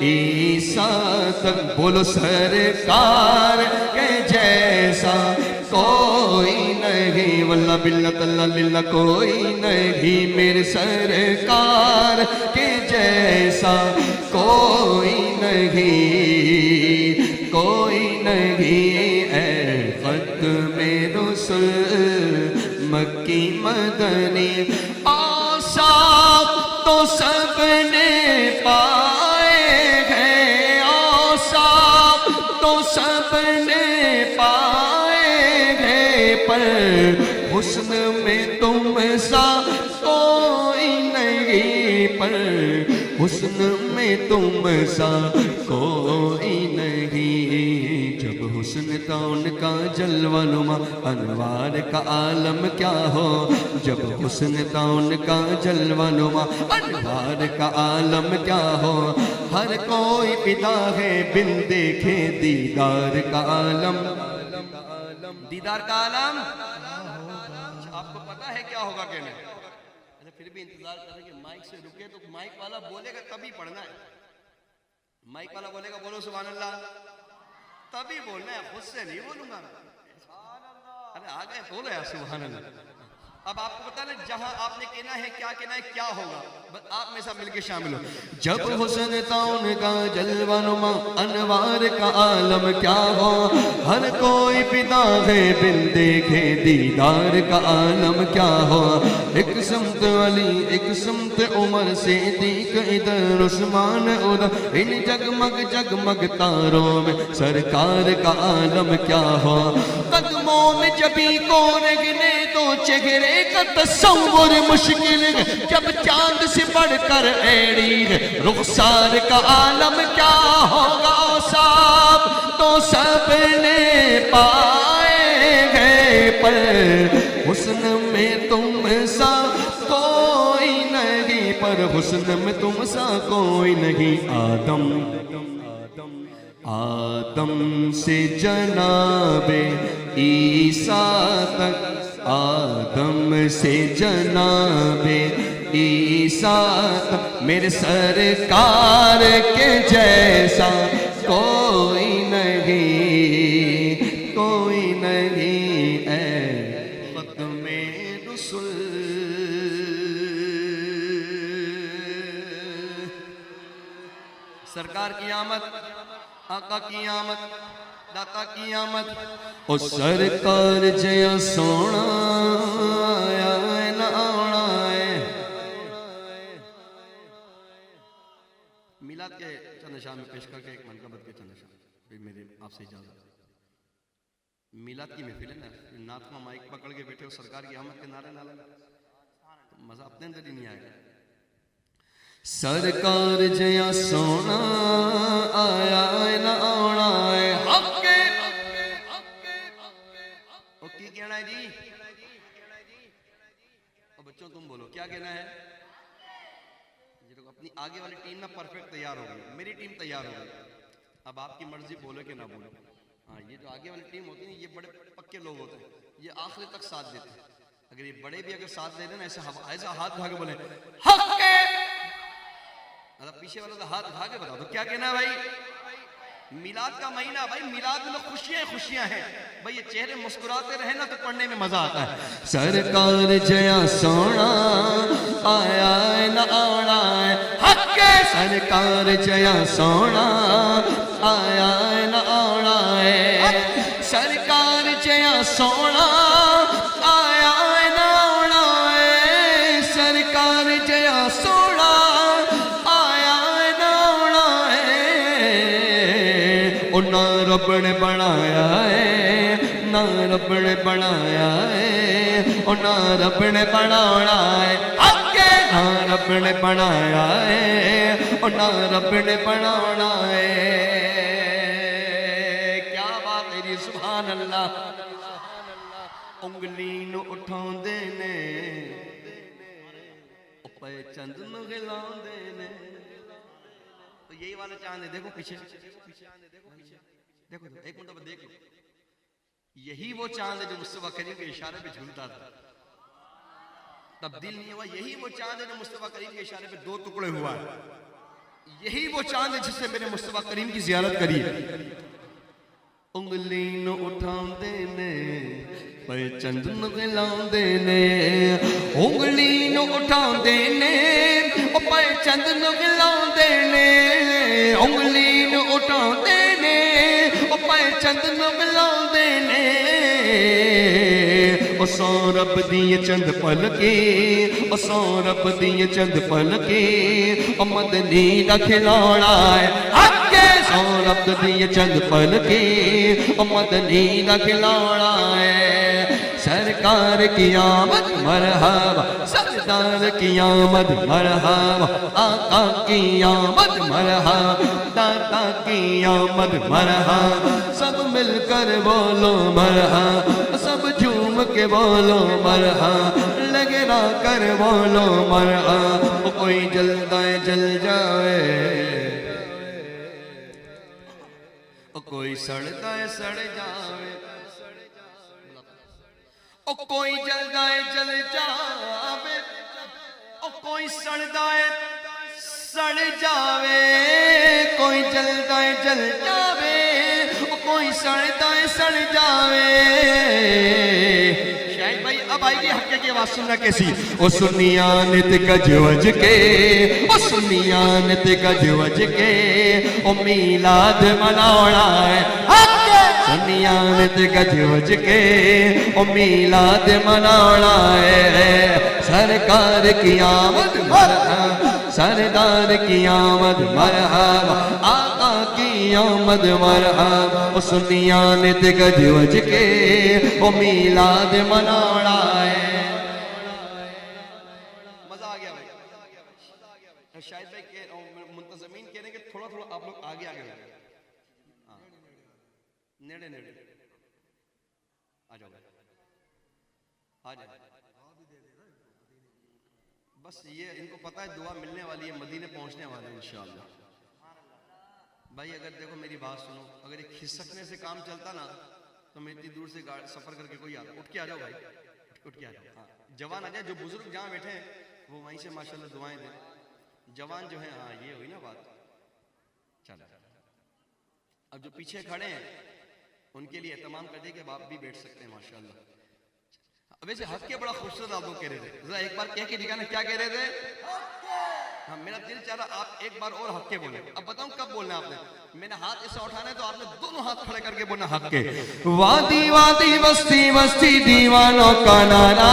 عیسیٰ تک بولو سرکار کے جیسا کوئی نہیں، واللہ باللہ تاللہ للہ کوئی نہیں، میرے سرکار کے جیسا کوئی نہیں، کوئی نہیں، اے ختم رسل مکی مدنی، اوصاف تو سب نے پائے ہیں، اوصاف تو سب نے پائے ہیں، پر حسن میں تم سا کوئی نہیں، پر حسن میں تم سا کوئی نہیں، جب حسن تھا ان کا جلوہ نما انوار کا عالم کیا ہو، جب حسن تھا ان کا جلوہ نما انوار کا عالم کیا ہو، ہر کوئی فدا ہے بن دیکھے دیدار کا عالم، دیدار کا عالم آپ کو پتا ہے کیا ہوگا کہنے، پھر بھی انتظار کریں کہ مائک سے رکے تو مائک والا بولے گا تبھی پڑھنا ہے، مائک والا بولے گا بولو سبحان اللہ تبھی بولنا ہے، خود سے نہیں بولوں گا، ارے آگئے بولو یا سبحان اللہ۔ اب آپ کو بتا لیں جہاں آپ نے کہنا ہے کیا ہوگا، بس آپ میں سب مل کے شامل ہو، جب حسن تھا ان کا جلوہ نما انوار کا عالم کیا ہو، ہر کوئی فدا ہے بن دیکھے دیدار کا عالم کیا ہو، ایک سمت علی ایک سمت عمر صدیق ادھر عثمان ادھر، ان جگمگ جگمگ تاروں میں سرکار کا عالم کیا ہو، قدموں میں جبھی کو رگنے تو چہرے کا تصور مشکل ہے، جب چاند سے بڑھ کر ایڑی ہے رخسار کا عالم کیا ہوگا، اوصاف تو سب نے پائے گئے، پر حسن میں تم سا کوئی نہیں، پر حسن میں تم سا کوئی نہیں، آدم سے جناب عیسیٰ تک، آدم سے جناب عیسیٰ تک، میرے سرکار کے جیسا کوئی نہیں، کوئی نہیں، اے ختم رسل، سرکار کی آمد، آقا کی آمد، داتا کی آمد، او سرکار جیا سونا آیا ہے نہ آنا ہے۔ میلاد کے چند اشعار میں پیش کر کے ایک منقبت کے چند اشعار پھر میرے آپ سے اجازت، میلاد کی محفل ہے نا، نعت میں مائک پکڑ کے بیٹھے ہو سرکار کی آمد کے نعرے نہ لگا تو مزہ اپنے اندر ہی نہیں آئے گا۔ سرکار جیا سونا آیا ہے نہ آنا ہے، حق کے او کی کہنا ہے جی، اور بچوں تم بولو کیا کہنا ہے، یہ لوگ اپنی آگے والی ٹیم نا پرفیکٹ تیار ہو گئی، میری ٹیم تیار ہو گئی، اب آپ کی مرضی بولو کہ نہ بولو، ہاں یہ جو آگے والی ٹیم ہوتی ہے یہ بڑے پکے لوگ ہوتے ہیں، یہ آخر تک ساتھ دیتے ہیں، اگر یہ بڑے بھی اگر ساتھ دے دیں نا ایسا ہاتھ اٹھا کے بولے حق کے، پیچھے والوں کا ہاتھ اٹھا کے بتا دو کیا کہنا ہے بھائی، میلاد کا مہینہ بھائی، میلاد میں خوشیاں خوشیاں ہیں بھائی، یہ چہرے مسکراتے رہے نا تو پڑھنے میں مزہ آتا ہے۔ سرکار جیا سونا آیا ہے نہ آنا ہے، حق کے سرکار جیا سونا آیا ہے نہ آنا ہے، سرکار جیا سونا آیا ہے نہ آنا ہے، سرکار جیا سونا نہ رب نے بنایا ہے، نہ رب نے بنایا ہے، نہ رب نے بنانا ہے، نہ رب نے بنایا ہے، نہ رب نے بنانا ہے، کیا بات ہے جی سبحان اللہ، انگلی نو اٹھاؤں دینے اوپے چند نو گلاؤں دینے، تو یہی والا چاند ہے، دیکھو پیچھے دیکھو ایک منٹ دیکھ لو، یہی وہ چاند ہے جو مصطفیٰ کریم کے اشارے پہ جھولتا تھا، تبدیل نہیں ہوا، یہی وہ چاند ہے جو مصطفیٰ کریم کے اشارے پہ دو ٹکڑے ہوا ہے، یہی وہ چاند ہے جس سے میرے مصطفیٰ کریم کی زیارت کری ہے. انگلی نو اٹھاندے نے پے چند نو گلاندے نے, انگلی نو اٹھاندے نے پے چند نو گلاندے نے, انگلی نو اٹھاندے نے پے چند نو گلاندے نے. او سو رب دی چند پلکے, او سو رب دی چند پلکے, او مدنی دا کھلاڑا ہے حقے. سو رب دی چند پلکے, او مدنی دا کھلاڑا ہے. سرکار کی آمد مرحبا, سردار کی آمد مرحبا, آقا کی آمد مرحبا, داتا کی آمد مرحبا. سب مل کر بولو مرحبا, سب جھوم کے بولو مرحبا, لگنا کر بولو مرحبا. کوئی جلتا ہے جل جائے, کوئی سڑتا ہے سڑ جاوے, او کوئی جلدا ہے جل جاوے, او کوئی سڑدا ہے سڑ جاوے, کوئی جلدا ہے جل جاوے, او کوئی سڑدا ہے سڑ جاوے. شاہد بھائی اب آئے گی حقے کی آواز سننا کیسی. او سنیانت گج وج کے, او سنیانت گج وج کے, او میلاد مناوڑا ہے حقے. سنیانت گج وج کے, او میلاد مناوڑا ہے. سرکار کی آمد مرحبا, سردار کی آمد مرحبا, آقا کی آمد مرحبا. او سنیانت گج وج کے, او میلاد مناوڑا ہے. مزہ آ گیا بھائی. شاہد بھائی منتظمین کہہ رہے ہیں کہ تھوڑا تھوڑا آپ لوگ آگے آگے ہو جائیں, نیڑے نیڑے آ جاؤ, آ جاؤ. بس یہ ان کو پتہ ہے دعا ملنے والی ہے, مدینے پہنچنے والے ہیں انشاءاللہ. بھائی اگر دیکھو میری بات سنو, اگر ایک کھسکنے سے کام چلتا نا تو میں اتنی دور سے سفر کر کے کوئی آتا. اٹھ کے آ جاؤ بھائی, اٹھ کے آ جاؤ. ہاں جوان آ جائے, جو بزرگ جہاں بیٹھے ہیں وہ وہیں سے ماشاءاللہ دعائیں دیں. جوان جو ہیں, ہاں یہ ہوئی نا بات. چلو اب جو پیچھے کھڑے ہیں ان کے لیے اہتمام کر دیں کہ آپ بھی بیٹھ سکتے ہیں ماشاءاللہ. ویسے حق کے بڑا خوبصورت آپ لوگ کہہ رہے تھے, ذرا ایک بار کہہ کے دکھانا کیا کہہ رہے تھے. ہاں میرا دل چاہ رہا آپ ایک بار اور حق کے بولیں. اب بتاؤں کب بولنا ہے آپ نے. میں نے ہاتھ ایسا اٹھانا ہے تو آپ نے دونوں ہاتھ کھڑے کر کے بولنا حق کے. وادی وادی بستی بستی دیوانوں کا نعرہ,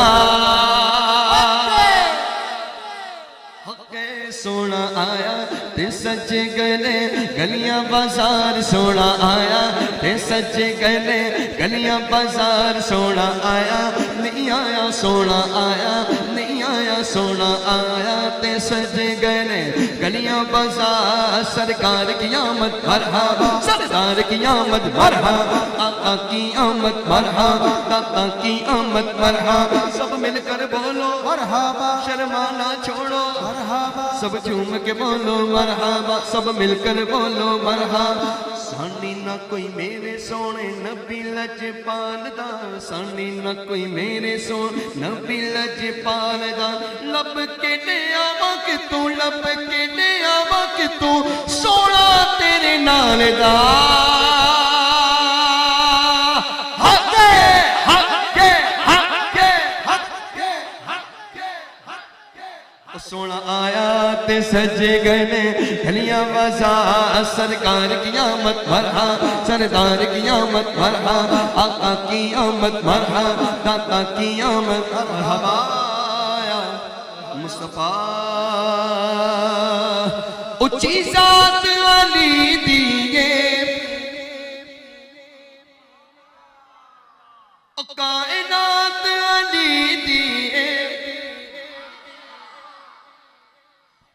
سونا آیا تے سچ گلے گلیاں بازار, سونا آیا تے سچ گلے گلیاں بازار, سونا آیا نہیں آیا, سونا آیا نہیں آیا, سونا آیا تے سچ گلے گلیاں بازار. سرکار کی آمد مرحبا, سردار کی آمد مرحبا, آقا کی آمد مرحبا, داتا کی آمد مرحبا. سب مل کر بولو مرحبا, شرمانا چھوڑو مرحبا, سب جھوم کے بولو مرحبا, سب مل کر بولو مرحبا. سانی نہ کوئی میرے سونے نبی لجپال دا, سانی نہ کوئی میرے سونے نبی لجپال دا. لب کے دے آوا کہ تو, لب کے دے آوا کہ تو, سونا تیرے نال دا. سونا آیا تے سجے گنے گلیاں بازار, سرکار کی آمد مرحبا, سردار کی آمد مرحبا, آقا کی آمد مرحبا, داتا کی آمد مرحبا. مصطفیٰ اچھی ذات علی دیئے, کائنات علی دیئے,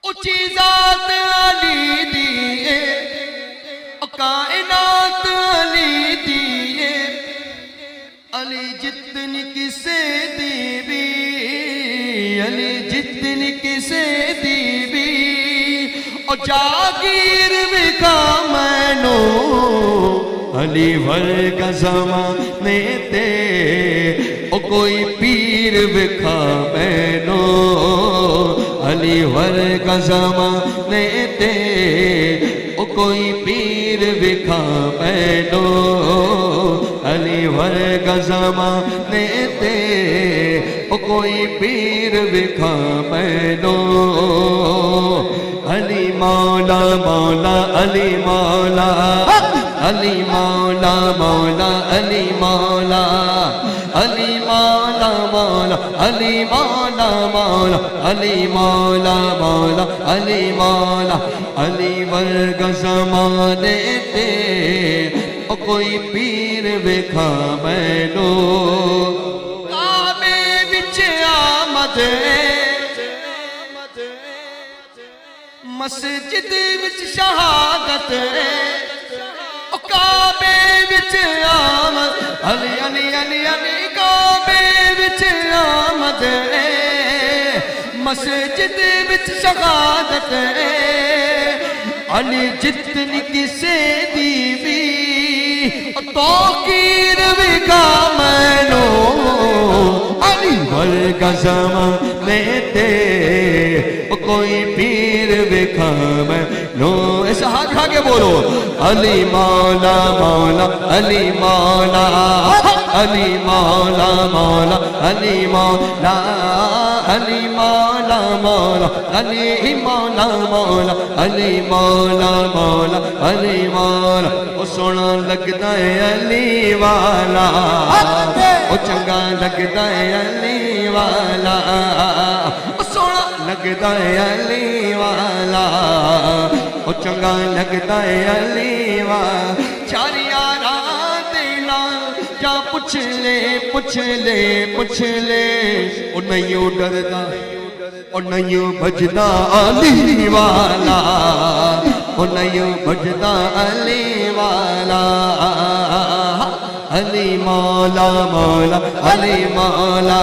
اچھی ذات علی دیئے, کائنات علی دیئے. علی جتنی کسے دی بھی, علی جتنی کسے دی بھی, او جاگیر بکا مینو, علی ورگ زمانے تے, او کوئی پیر بکھا مینو, علی ورگا زمانے تے او کوئی پیر وکھا مینو علی ورگا زمانے تے او کوئی پیر وکھا مینو علی مولا مولا علی مولا علی مولا مولا علی مولا علی مولا مولا علی مولا مولا علی مولا مولا علی مولا علی ورگا زمانے تے او کوئی پیر وکھا مینو کعبے وچ آمد مسجد وچ شہادت کعبے وچ آمد علی علی علی علی کعبے وچ آمد مسجد وچ شہادت علی جتنی کسے دی بھی توقیر وکھا مینو علی ورگا زمانے تے کوئی پیر وکھا مینو ایسا ہاتھ کھا کے بولو علی مولا مولا علی مولا علی مولا مولا علی مولا علی مولا مولا علی مولا مولا علی مولا مولا علی مولا او سونا لگدا ہے علی والا او چنگا لگدا ہے علی والا او سونا لگدا ہے علی والا او چنگا لگدا ہے علی والا چار یاراں دے نال جا پوچھ لے پوچھ لے پوچھ لے او نہیں ڈردا او نہیں بجدا علی والا او نہیں بجدا علی والا علی مولا مولا علی مولا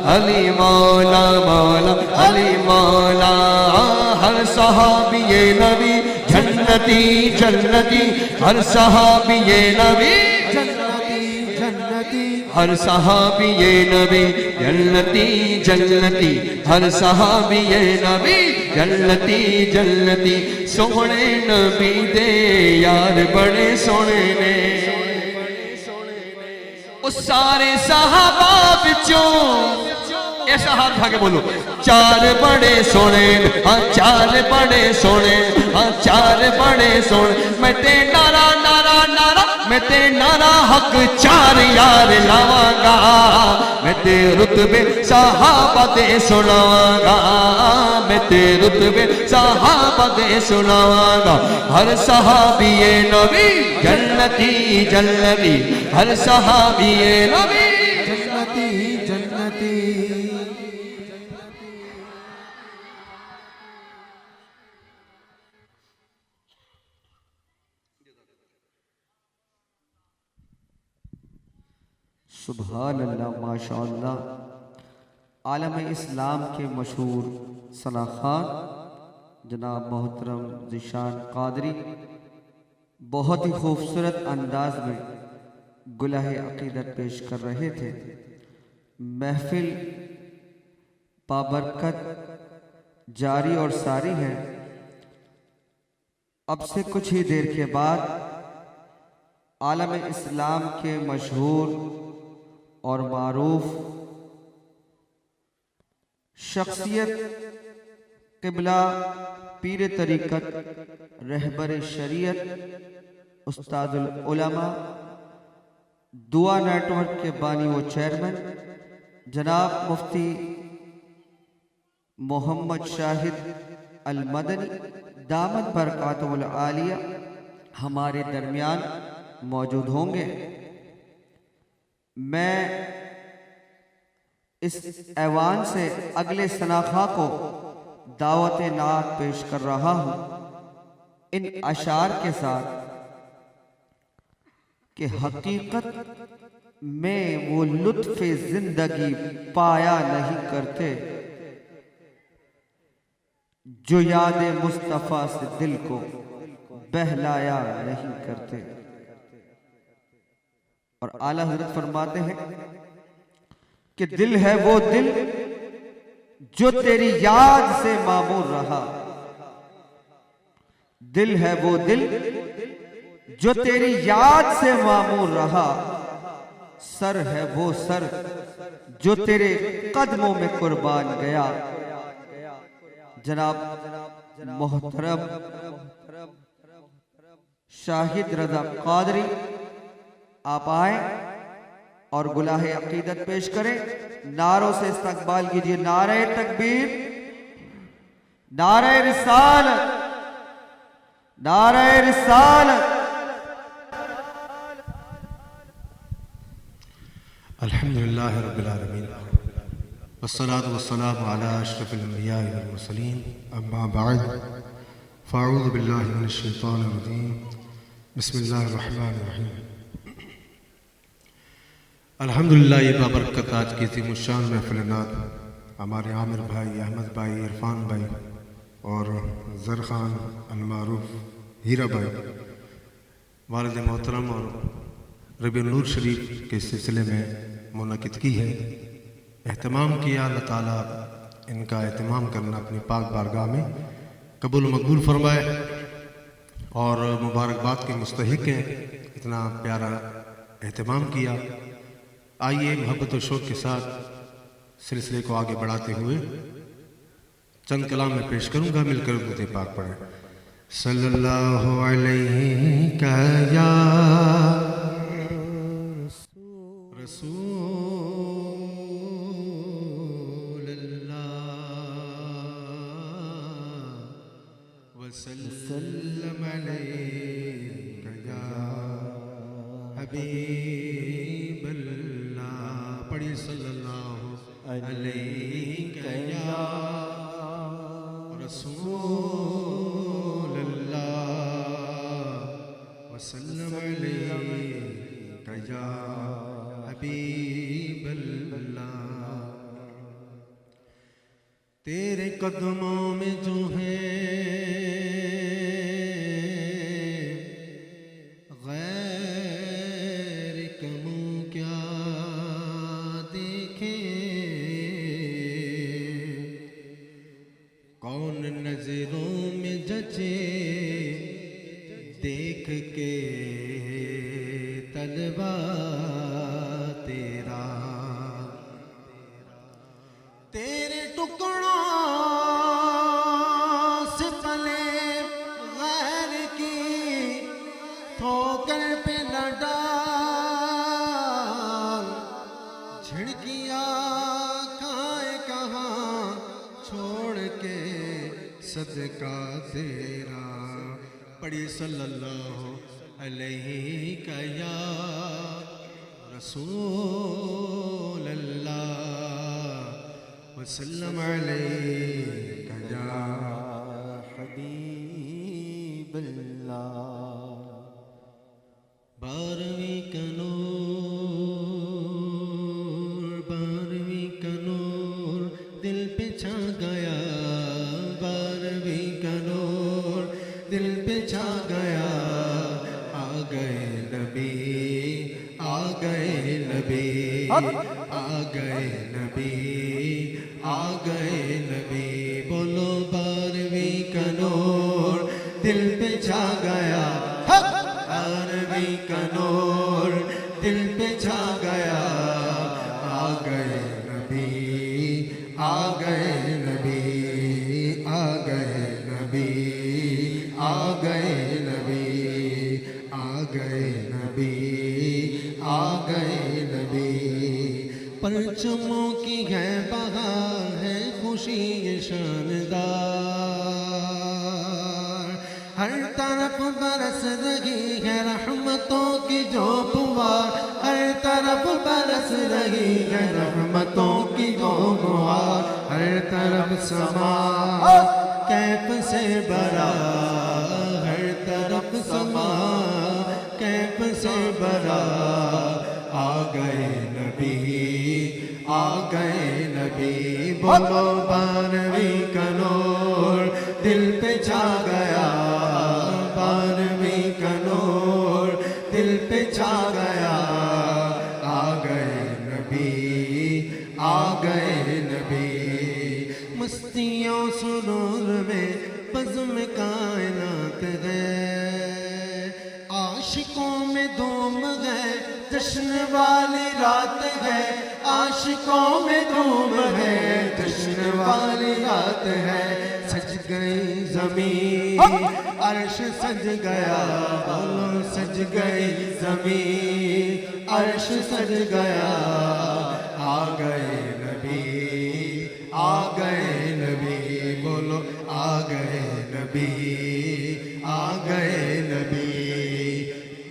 علی مولا مولا علی مولا ہر صحابی نبی جنتی جنتی ہر صحابی نبی جنتی جنتی ہر صحابی نبی جنتی جنتی ہر صحابی نبی جنتی جنتی سونے نبی دے یار بڑے سونے نے اس سارے صحابہ بچوں ایسا ہاتھ کھا کے بولو چار بڑے سونے ہاں چار بڑے سونے ہاں چار بڑے سونے میں تے نارا نارا نارا میں تے نارا حق چار یار لاواں گا میں تے رتبے صحابہ دے سناواں گا میں تے رتبے صحابہ دے سناواں گا ہر صحابی نبی جنتی جنتی ہر صحابی نبی جنتی جنتی سبحان اللہ ماشاءاللہ عالم اسلام کے مشہور ثنا خان جناب محترم ذیشان قادری بہت ہی خوبصورت انداز میں گلہ عقیدت پیش کر رہے تھے محفل بابرکت جاری اور ساری ہے اب سے کچھ ہی دیر کے بعد عالم اسلام کے مشہور اور معروف شخصیت قبلہ پیر طریقت رہبر شریعت استاد العلماء دعا نیٹ ورک کے بانی و چیئرمین جناب مفتی محمد شاہد المدنی دامت برکاتہ العالیہ ہمارے درمیان موجود ہوں گے میں اس ایوان سے اگلے ثناخواں کو دعوت نعت پیش کر رہا ہوں ان اشعار کے ساتھ کہ حقیقت میں وہ لطف زندگی پایا نہیں کرتے جو یاد مصطفیٰ سے دل کو بہلایا نہیں کرتے اور اعلیٰ حضرت فرماتے ہیں کہ دل ہے وہ دل جو تیری یاد سے معمور رہا، دل ہے وہ دل جو تیری یاد سے معمور رہا، سر ہے وہ سر جو تیرے قدموں میں قربان گیا۔ جناب محترم شاہد رضا قادری آپ آئیں اور گلہ عقیدت پیش کریں۔ نعروں سے استقبال کیجئے۔ نعرہ تکبیر، نعرہ رسالت، نعرہ رسالت۔ الحمدللہ رب العالمین والصلاة والسلام علی اشرف الانبیاء والمرسلین، اما بعد فاعوذ باللہ من الشیطان الرجیم، بسم اللہ الرحمن الرحیم۔ الحمدللہ یہ بابرکت آج کی عظیم الشان محفل نعت ہمارے عامر بھائی، احمد بھائی، عرفان بھائی اور زرخان المعروف ہیرا بھائی والد محترم اور ربیع النور شریف کے سلسلے میں منعقد کی ہے، اہتمام کیا۔ اللہ تعالیٰ ان کا اہتمام کرنا اپنی پاک بارگاہ میں قبول و مقبول فرمائے اور مبارکباد کے مستحق ہیں، اتنا پیارا اہتمام کیا۔ آئیے محبت و شوق کے ساتھ سلسلے کو آگے بڑھاتے ہوئے چند کلام میں پیش کروں گا، مل کر درود پاک پڑھیں۔ صلی اللہ علیہ یا رسول اللہ وسلم علیہ یا حبیب اللہ، پڑھیے صلی اللہ علیہ یا رسول اللہ وسلم علیہ یا حبیب اللہ۔ تیرے قدموں میں جو ہے غیر کموں کیا دیکھیں، کون نظروں میں جچے دیکھ کے طلبہ تیرا، تیرے ٹکڑوں سے پلے غیر کی ٹھوکر پہ نہ ڈال، جھڑکیاں کھائے کہاں چھوڑ کے صدقہ تیرا، پڑھی صلی اللہ علیہ یا رسول اللہ وسلم علیہ یا حبیب اللہ۔ بارہویں کا نور، بارہویں کا نور دل پہ چھا گیا، بارہویں کا نور دل پہ چھا گیا، آ گئے نبی، آ گئے نبی، آ گئے نبی، آ گئے نبی، بولو بارہویں کا نور دل پہ چھا گیا، بارہویں کا نور دل پہ چھا گیا، آ گئے نبی، آ گئے نبی، آ گئے نبی، آ گئے نبی، آ گئے نبی، آ گئے نبی۔ پرچموں کی ہے بہار، ہے خوشی شاندار، ہر طرف برس رہی ہے رحمتوں کی جو بہار، ہر طرف برس رہی ہے رحمتوں کی جو بہار، ہر طرف سما کیف سے برا، ہر طرف سما کیف سے برا، آ گئے نبی، آ گئے نبی، بولو بارہویں کا نور دل پہ چھا گیا، بارہویں کا نور دل پہ چھا گیا، آ گئے نبی، آ گئے نبی، مستیوں سرور میں بزم کائنات ہے، عاشقوں میں دھوم ہے، جشن والی رات ہے، عاشقوں میں دھوم ہے، جشن والی رات ہے، سج گئی زمین عرش سج گیا، بولو سج گئی زمین عرش سج گیا، آ گئے نبی، آ گئے نبی، بولو آ گئے نبی، آ گئے نبی،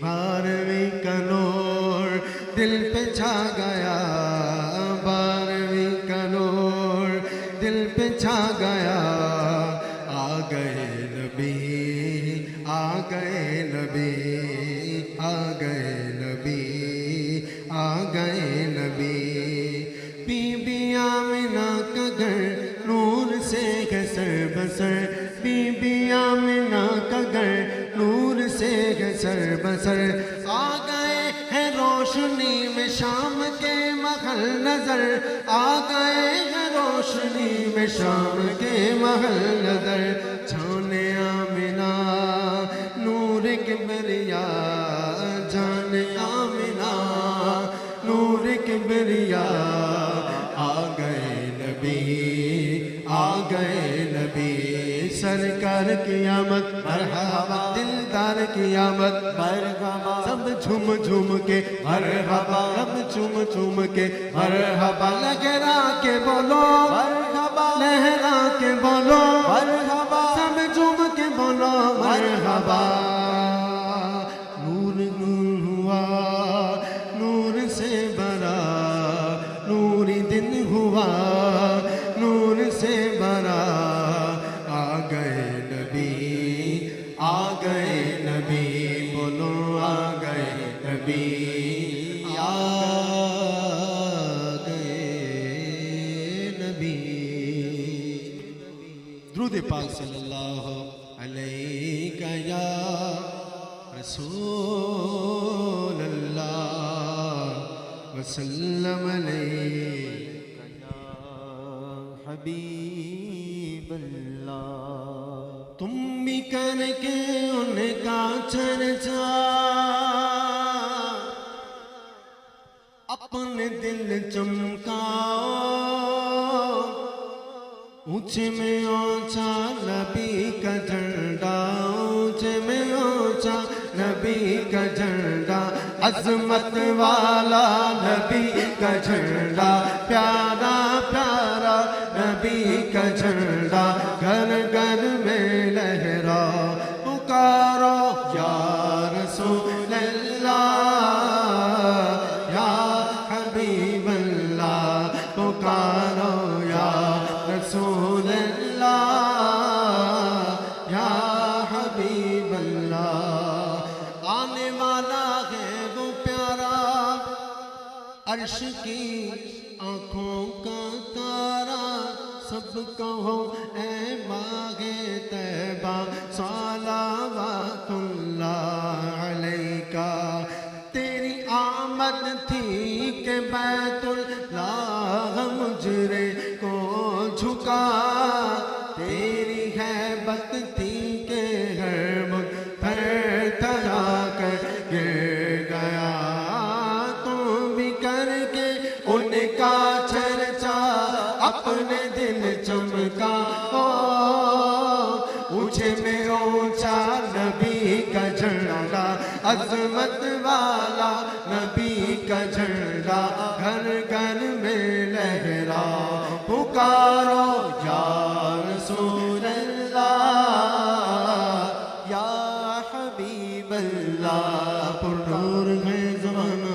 12ویں کا نور دل پہ چھا گیا، 12ویں کا نور دل پہ چھا گیا، آ گئے نبی، آ گئے نبی، آ گئے نبی، آ گئے نبی، بی بی آمنہ کا گھر نور سے ہے سر بسر، بی بی آمنہ کا گھر نور سے ہے سر بسر، آ گئے ہیں روشنی میں شام کے محل نظر، آ گئے ہیں روشنی میں شام کے محل نظر، جانے آمنہ نور کبریا، جانے آمنہ نور کبریا، آ گئے نبی، آ گئے نبی، سرکار کی آمد مرحبا، دلدار کی آمد مرحبا، سب جھوم جھوم کے مرحبا، سب جھوم جھوم کے مرحبا، لہرا کے بولو مرحبا، لہرا کے بولو مرحبا، سب جھوم کے بولو مرحبا، نور نور ہوا نور سے بھرا، نوری دن ہوا نور سے بھرا، آ گئے نبی، آ گئے نبی، بولو آ گئے نبی، آ گئے نبی، درود پاک صلی اللہ علیہ یا رسول اللہ وسلم علیک یا حبیب اللہ، تم بھی کر کے ان کا چرچا اپنے دل چمکاؤ، اونچے میں اونچا نبی کا جھنڈا، اونچے میں اونچا نبی کا جھنڈا، عظمت والا نبی کا جھنڈا، پیارا پیارا نبی کا جھنڈا، گھر گھر میں لہرا، پکارو یا رسول اللہ، یا حبیب اللہ، پکارو یا رسول اللہ، یا حبیب اللہ، آنے والا ہے وہ پیارا، عرش کی آنکھوں کا تارا، سب کہو اے ماہ طیبہ صلوات اللہ علیکہ، تیری آمد تھی کہ بیت اللہ مجرے کو جھکا، تیری ہیبت تھی کہ ہر ملک پھر تھلا کر گر گیا، تو بھی کر کے ان کا چرچا اپنے دل چمکا، اونچے میں اونچا نبی کا جھنڈا، عظمت والا نبی کا جھنڈا، گھر گھر میں لہرا، پکارو یا رسول اللہ، یا حبیب اللہ، پر نور ہے زمانہ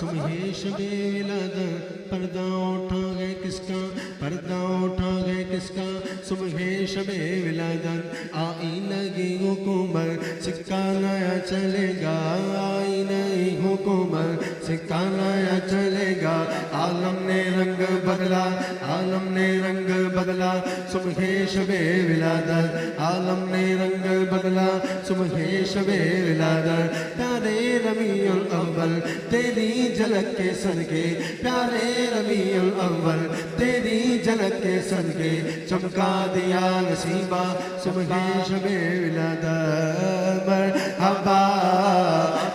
صبح شب ولادت، پردہ اٹھا گئے کس کا، پردہ اٹھا گئے کس کا، صبح شب ولادت، آئی لگی حکومت، سکہ نیا چلے گا، آئی نئی حکومت، سکہ نیا چلے گا، عالم نے رنگ بدلا، عالم نے رنگ بدلا، صبح شب ولادت عالم نے رنگ بدلا صبح شب ولادت پیارے ربیع الاول تیری جھلک کے صدقے پیارے ربیع الاول تیری جھلک کے صدقے چمکا دیا نصیبہ صبح شب ولادت مرحبا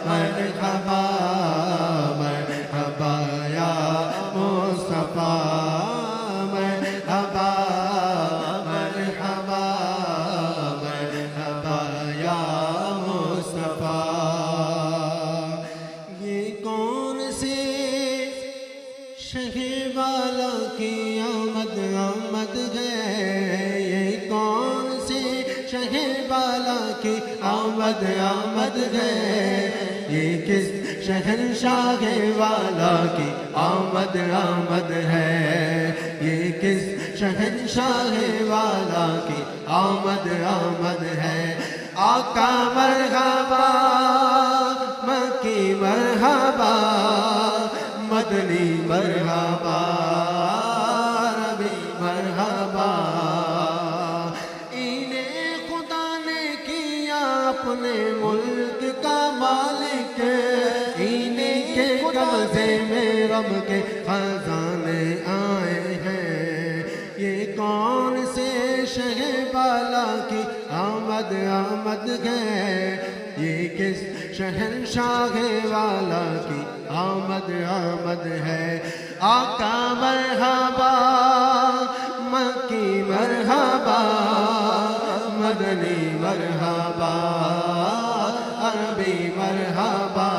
مرحبا مرحبا یا مصطفیٰ مرحبا مرحبا مرحبا یا مصطفیٰ یہ کون سے شہر والا کی آمد آمد ہے یہ کون سے شہر والا کی آمد آمد ہے یہ کس شہنشاہ والا کی آمد آمد ہے یہ کس شہنشاہ والا کی آمد آمد ہے آقا مرحبا مکی مرحبا مدنی مرحبا ربی مرحبا انہیں خدا نے کیا اپنے ملک کا مالک انہیں کے قبضے میں رب کے خزانے آئے ہیں یہ کون سے شہر والا کی آمد آمد ہے یہ کس شہنشاہ والا کی آمد آمد ہے آقا مرحبا مکی مرحبا مدنی مرحبا عربی مرحبا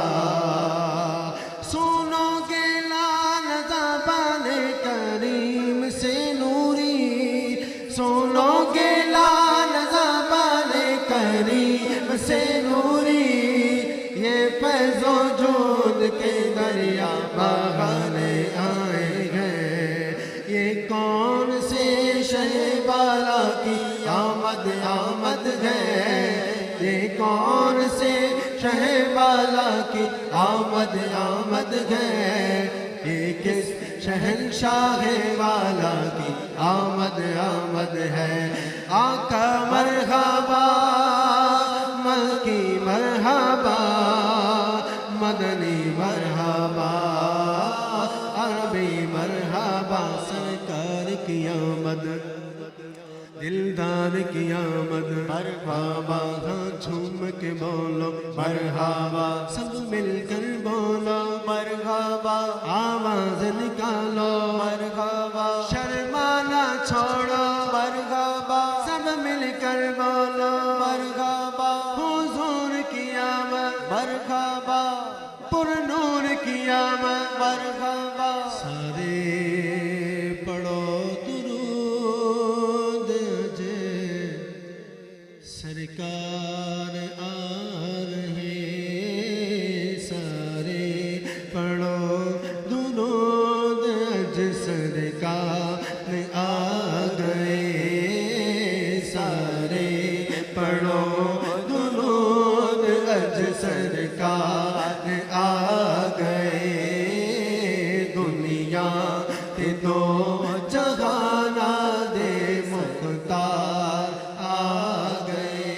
سنو گے لال زبان کریم سے نوری سنو گے لال زبان کریم سے نوری یہ فیض و جود کے دریا بہانے آئے ہیں یہ کون سے شہر والا کی آمد آمد ہے یہ کون سے شہر والا کی آمد آمد ہے یہ کس شہنشاہ والا کی آمد آمد ہے آقا مرحبا مکی مرحبا مدنی مرحبا عربی مرحبا سرکار کی آمد دلدار کی آمد مرحبا ہاں جھوم کے بولو مرحبا سب مل کر بولو مرحبا آواز نکالو مرحبا شرمانا چھوڑو مرحبا سب مل کر بولو مرحبا حضور کی آمد مرحبا پر نور کی آمد مرحبا سارے پڑھو درود اجے سرکار آ رہے سارے پڑھو درود اجے سرکار آ گئے سارے پڑھو درود اجے سرکار آ گئے دنیا تے دو جہانا دے مختار آ گئے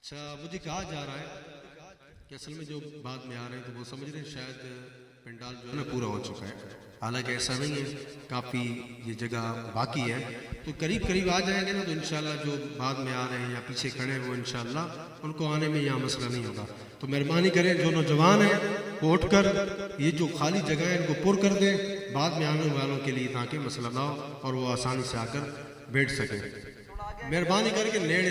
اچھا مجھے کہا جا رہا ہے کہ اصل میں جو بعد میں آ رہے ہیں تو وہ سمجھ رہے ہیں شاید پنڈال جو ہے نا پورا ہو چکا ہے حالانکہ ایسا نہیں ہے کافی یہ جگہ باقی ہے تو قریب قریب آ جائیں گے نا تو انشاءاللہ جو بعد میں آ رہے ہیں یا پیچھے کھڑے ہیں وہ انشاءاللہ ان کو آنے میں یہاں مسئلہ نہیں ہوگا تو مہربانی کریں جو نوجوان ہیں وہ اٹھ کر یہ جو خالی جگہ ہے ان کو پر کر دیں بعد میں آنے والوں کے لیے تاکہ مسئلہ نہ ہو اور وہ آسانی سے آ کر بیٹھ سکیں مہربانی کر کے نیڑے